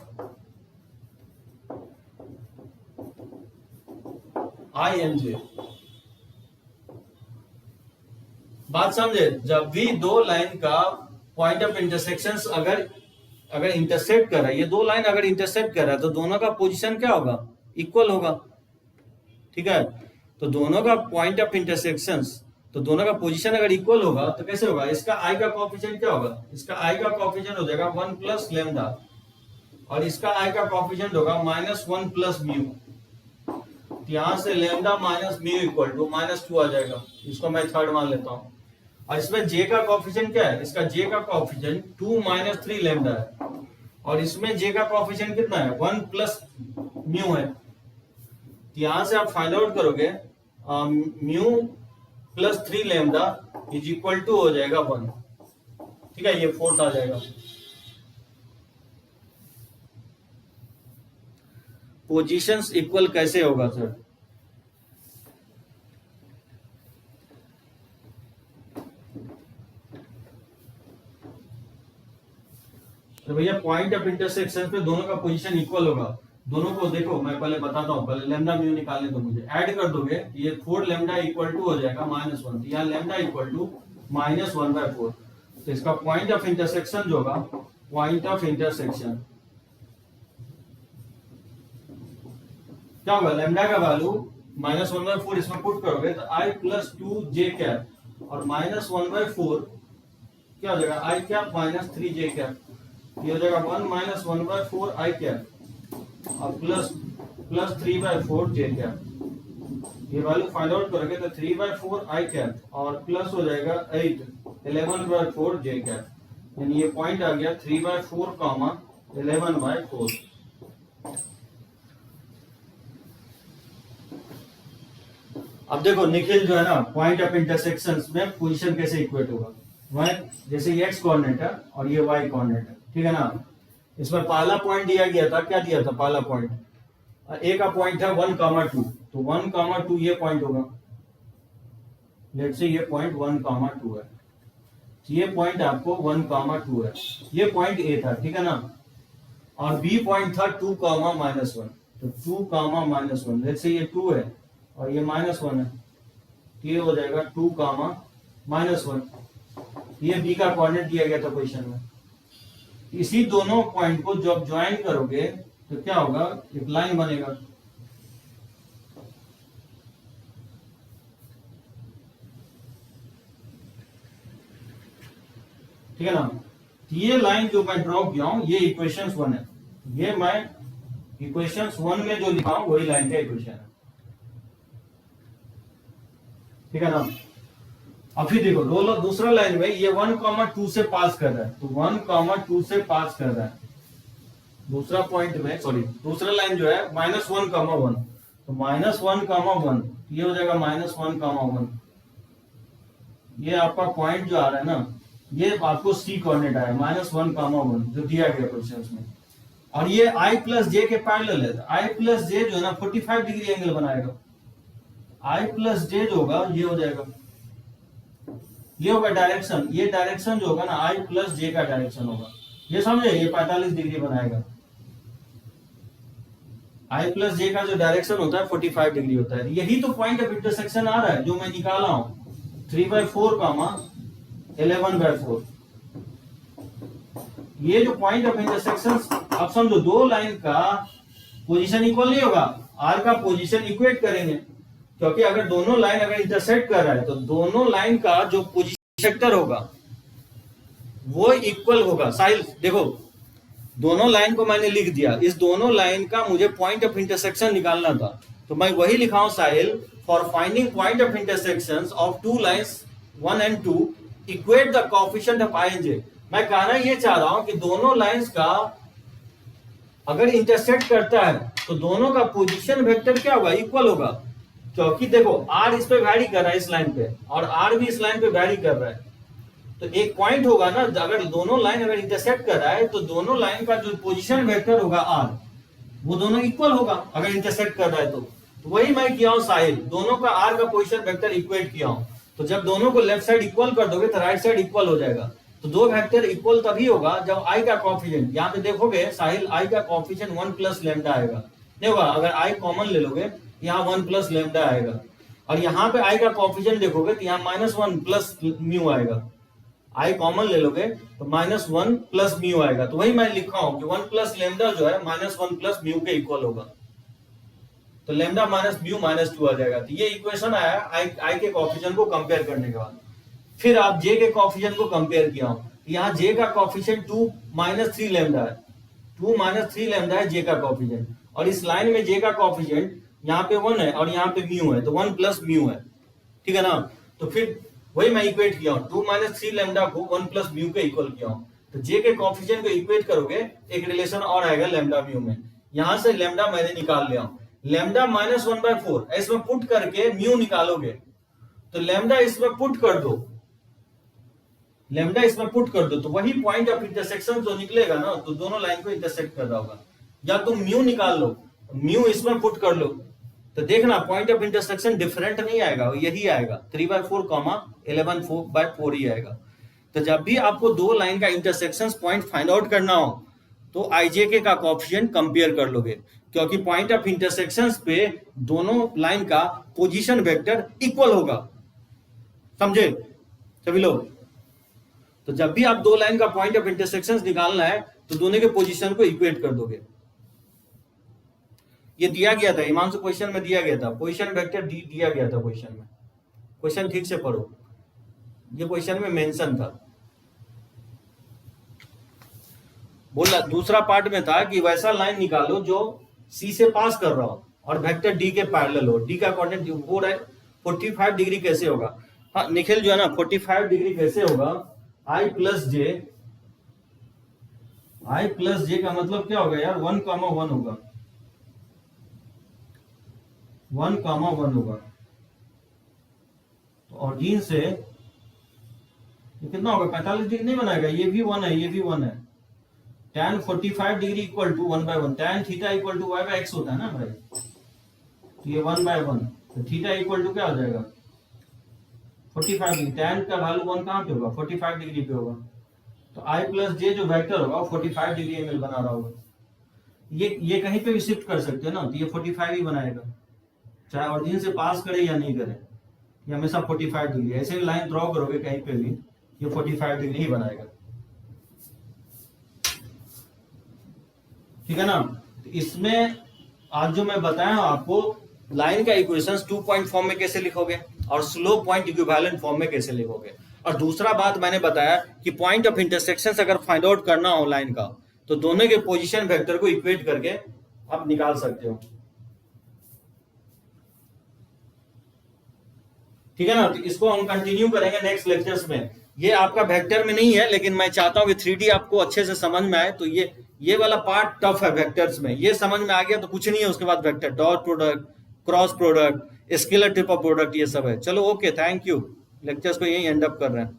[SPEAKER 4] I and J। बात समझे, जब भी 2 लाइन का पॉइंट ऑफ इंटरसेक्शंस अगर इंटरसेक्ट कर रहा है, ये 2 लाइन अगर इंटरसेक्ट कर रहा है तो दोनों का पोजीशन क्या होगा, इक्वल होगा। ठीक है, तो दोनों का पॉइंट ऑफ इंटरसेक्शंस, तो दोनों का पोजीशन अगर इक्वल होगा तो कैसे होगा, इसका आई का कोएफिशिएंट क्या होगा, इसका आई का कोएफिशिएंट हो जाएगा 1 प्लस लेमडा, और इसका आई का कोएफिशिएंट होगा -1 प्लस म्यू। यहां से lambda minus mu equal to -2 आ जाएगा, इसको मैं थर्ड मान लेता हूं। और इसमें जे का कोएफिशिएंट क्या है, इसका जे का कोएफिशिएंट 2 - 3 लेमडा है, और इसमें जे का कोएफिशिएंट कितना है, 1 प्लस म्यू है। यहां से आप फाइंड आउट करोगे mu plus 3 lambda is equal to हो जाएगा 1। ठीक है, ये फोर्थ आ जाएगा। पोजीशंस इक्वल कैसे होगा सर, तो भैया पॉइंट ऑफ इंटरसेक्शन पे दोनों का पोजीशन इक्वल होगा। दोनों को देखो, मैं पहले बताता हूँ, पहले लेमडा म्यू निकालने दो मुझे। ऐड कर दोगे ये 4 लेमडा इक्वल टू हो जाएगा -1, तो यहाँ लेमडा इक्वल टू -1/4। तो इसका पॉइंट ऑफ इंटरसेक्शन जो होगा, पॉइंट ऑफ इंटरसेक्शन
[SPEAKER 1] क्या होगा, लैम्डा का वैल्यू -1/4 इसमें पुट करोगे तो i प्लस 2j कैप और -1/4 क्या हो जाएगा i cap minus 3j cap, ये हो जाएगा 1 - 1/4 i कैप और प्लस 3/4 j कैप। ये वैल्यू फाइंड आउट करोगे तो 3/4 i कैप और प्लस हो जाएगा 11/4 j कैप, यानी ये पॉइंट आ गया 3/4 11/4। अब देखो निखिल जो है ना पॉइंट ऑफ इंटरसेक्शन में पोजीशन कैसे इक्वेट होगा, वह जैसे ये x कोऑर्डिनेट है और ये y कोऑर्डिनेट है, ठीक है ना। इसमें पहला पॉइंट दिया गया था, क्या दिया था पहला पॉइंट, a का पॉइंट है 1,2, तो 1,2 ये पॉइंट होगा, लेट्स से ये पॉइंट 1,2 है, तो ये पॉइंट आपको 1,2 है, ये पॉइंट a था, ठीक है ना। और b पॉइंट था 2,-1, तो 2,-1, लेट्स से ये 2 है और ये -1 है, तो ये हो जाएगा 2,-1, ये b का कोऑर्डिनेट दिया गया था क्वेश्चन में। इसी दोनों पॉइंट को जब ज्वाइन करोगे तो क्या होगा, एक लाइन बनेगा, ठीक है ना। ये लाइन जो मैं ड्रॉ किया हूं ये इक्वेशन 1 है, ये मैं इक्वेशन 1 में जो लिखा हूं वही लाइन का इक्वेशन है, ठीक है ना। अब फिर देखो दूसरा लाइन में ये 1,2 से पास कर रहा है, तो 1,2 से पास कर रहा है, दूसरा पॉइंट में सॉरी दूसरा लाइन जो है -1,1, तो -1,1 ये हो जाएगा -1,1, ये आपका पॉइंट जो आ रहा है ना ये आपको c कोऑर्डिनेट आया -1,1 जो दिया गया क्वेश्चन में, और ये i प्लस j के पैरेलल है, i प्लस j जो है ना 45 डिग्री एंगल बनाएगा, i प्लस j जो होगा ये हो जाएगा, ये होगा डायरेक्शन, ये डायरेक्शन जो होगा ना i प्लस j का डायरेक्शन होगा, ये समझे, ये 45 डिग्री बनाएगा, i प्लस j का जो डायरेक्शन होता है 45 डिग्री होता है। यही तो पॉइंट ऑफ इंटरसेक्शन आ रहा है जो मैं निकाला हूं, 3/4, 11/4। ये जो पॉइंट ऑफ इंटरसेक्शन, आप समझो दो लाइन का पोजीशन इक्वल नहीं होगा, r का पोजीशन इक्वेट करेंगे, क्योंकि अगर दोनों लाइन अगर इंटरसेक्ट कर रहा है तो दोनों लाइन का जो पोजीशन होगा वो इक्वल होगा। साहिल देखो दोनों लाइन को मैंने लिख दिया, इस दोनों लाइन का मुझे पॉइंट ऑफ इंटरसेक्शन निकालना था, तो मैं वही लिखा हूं Sahil, for finding point of intersection of two lines 1 and 2 equate the coefficient of i and j। मैं कहना ये चाह रहा हूं कि दोनों लाइंस का अगर इंटरसेक्ट करता है तो दोनों का पोजीशन वेक्टर क्या होगा, इक्वल होगा, क्योंकि देखो r इस पे वैरी कर रहा है इस लाइन पे और r भी इस लाइन पे वैरी कर रहा है, तो एक पॉइंट होगा ना, अगर दोनों लाइन अगर इंटरसेक्ट कर रहा है तो दोनों लाइन का जो पोजीशन वेक्टर होगा r वो दोनों इक्वल होगा अगर इंटरसेक्ट कर रहा है तो वही मैं किया हूं साहिल, दोनों का r का पोजीशन वेक्टर इक्वेट किया हूं, तो जब दोनों को लेफ्ट साइड इक्वल कर दोगे तो राइट साइड इक्वल हो जाएगा, तो दो वेक्टर इक्वल तभी होगा जब i का कोएफिशिएंट, यहाँ पे देखोगे साहिल i का कोएफिशिएंट 1 प्लस लैम्डा आएगा, नहीं होगा, अगर i कॉमन ले लोगे यहाँ 1 प्लस लैम्डा आएगा, और यहाँ पे i का कोएफिशिएंट देखोगे तो यहाँ -1 प्लस म्यू आएगा, i कॉमन ले लोगे तो -1 प्लस म्यू आएगा, तो वही मैं लिखा हूं कि 1 प्लस लैम्डा जो है -1 प्लस म्यू के इक्वल होगा, तो लैम्डा माइनस म्यू -2 आ जाएगा। तो ये इक्वेशन आया i के कोएफिशिएंट को कंपेयर करने के बाद। फिर आप j के कोएफिशिएंट को कंपेयर किया हूं, यहाँ j का कोएफिशिएंट 2 - 3 लैम्डा है, 2 - 3 लैम्डा है j का कोएफिशिएंट, और इस लाइन में j का कोएफिशिएंट यहाँ पे 1 है और यहाँ पे म्यू है, तो 1 प्लस म्यू है, ठीक है ना। तो फिर वही मैं इक्वेट किया हूं, 2 - 3 लैम्डा को 1 प्लस म्यू के इक्वल किया हूं, तो j के कोएफिशिएंट को इक्वेट करोगे एक रिलेशन और आएगा लैम्डा म्यू में, यहां से लैम्डा मैंने निकाल लिया हूं, लैम्डा -1/4 इसमें पुट करके म्यू निकालोगे, तो लैम्डा इसमें पुट कर दो, लैम्डा इसमें पुट कर दो, तो वही पॉइंट ऑफ इंटरसेक्शन जो निकलेगा ना, तो दोनों लाइन को इंटरसेक्ट कर रहा होगा, या तुम म्यू निकाल लो, म्यू इसमें पुट कर लो, तो देखना पॉइंट ऑफ इंटरसेक्शन डिफरेंट नहीं आएगा, यही आएगा 3/4, 11/4 ही आएगा। तो जब भी आपको दो लाइन का इंटरसेक्शन पॉइंट फाइंड आउट करना हो तो ijk का कोएफिशिएंट कंपेयर कर लोगे, क्योंकि पॉइंट ऑफ इंटरसेक्शन पे दोनों लाइन का पोजीशन वेक्टर इक्वल होगा, समझे सभी लोग। तो जब भी आप दो लाइन का पॉइंट ऑफ इंटरसेक्शन निकालना है तो दोनों के पोजीशन को इक्वेट कर दोगे।
[SPEAKER 2] ये दिया गया था हिमांशु, क्वेश्चन में दिया गया था, पोजीशन वेक्टर दिया गया था क्वेश्चन में, क्वेश्चन ठीक से पढ़ो, ये क्वेश्चन में मेंशन था। बोला दूसरा पार्ट में था कि वैसा लाइन निकालो जो सी से पास कर रहा हो और वेक्टर डी के पैरेलल हो, डी का कोऑर्डिनेट हो रहा है 45 डिग्री कैसे होगा। हाँ निखिल जो है ना 45 डिग्री कैसे होगा, आई प्लस जे का मतलब क्या होगा यार 1,1 होगा, 1,1 होगा। तो ऑरिजिन से ये कितना होगा 45 डिग्री नहीं बनाएगा, ये भी 1 है, ये भी 1 है। tan 45 degree equal to 1/1, tan theta equal to y by x होता है ना भाई, तो ये 1/1, तो थीटा इक्वल टू क्या हो जाएगा 45 डिग्री, tan का वैल्यू 1 कहां पे होगा 45 डिग्री पे होगा, तो i प्लस जे जो वेक्टर होगा वो 45 डिग्री एंगल बना रहा होगा। ये कहीं पे भी शिफ्ट कर सकते हो ना, तो ये 45 ही बनाएगा, चाहे ऑरिजिन से पास करे या नहीं करे, ये हमेशा 45 डिग्री। ऐसे लाइन ड्रॉ करोगे कहीं पे भी ये 45 डिग्री ही बनाएगा, ठीक है ना। तो इसमें आज जो मैं बताया हूं आपको लाइन का इक्वेशंस 2 पॉइंट फॉर्म में कैसे लिखोगे और स्लोप पॉइंट इक्विवेलेंट फॉर्म में कैसे लिखोगे। और दूसरा बात मैंने बताया कि पॉइंट ऑफ इंटरसेक्शन अगर फाइंड आउट करना हो लाइन का तो दोनों के पोजीशन वेक्टर को इक्वेट करके आप निकाल सकते हो, ठीक है ना। तो इसको हम कंटिन्यू करेंगे नेक्स्ट लेक्चर्स में। ये आपका वेक्टर में नहीं है, लेकिन मैं चाहता हूं कि 3D आपको अच्छे से समझ में आए, तो ये वाला पार्ट टफ है वेक्टर्स में, ये समझ में आ गया तो कुछ नहीं है उसके बाद vector, dot product, cross product, scalar triple product, ये सब है। चलो ओके, थैंक यू, लेक्चर्स को यही एंड अप कर रहे हैं।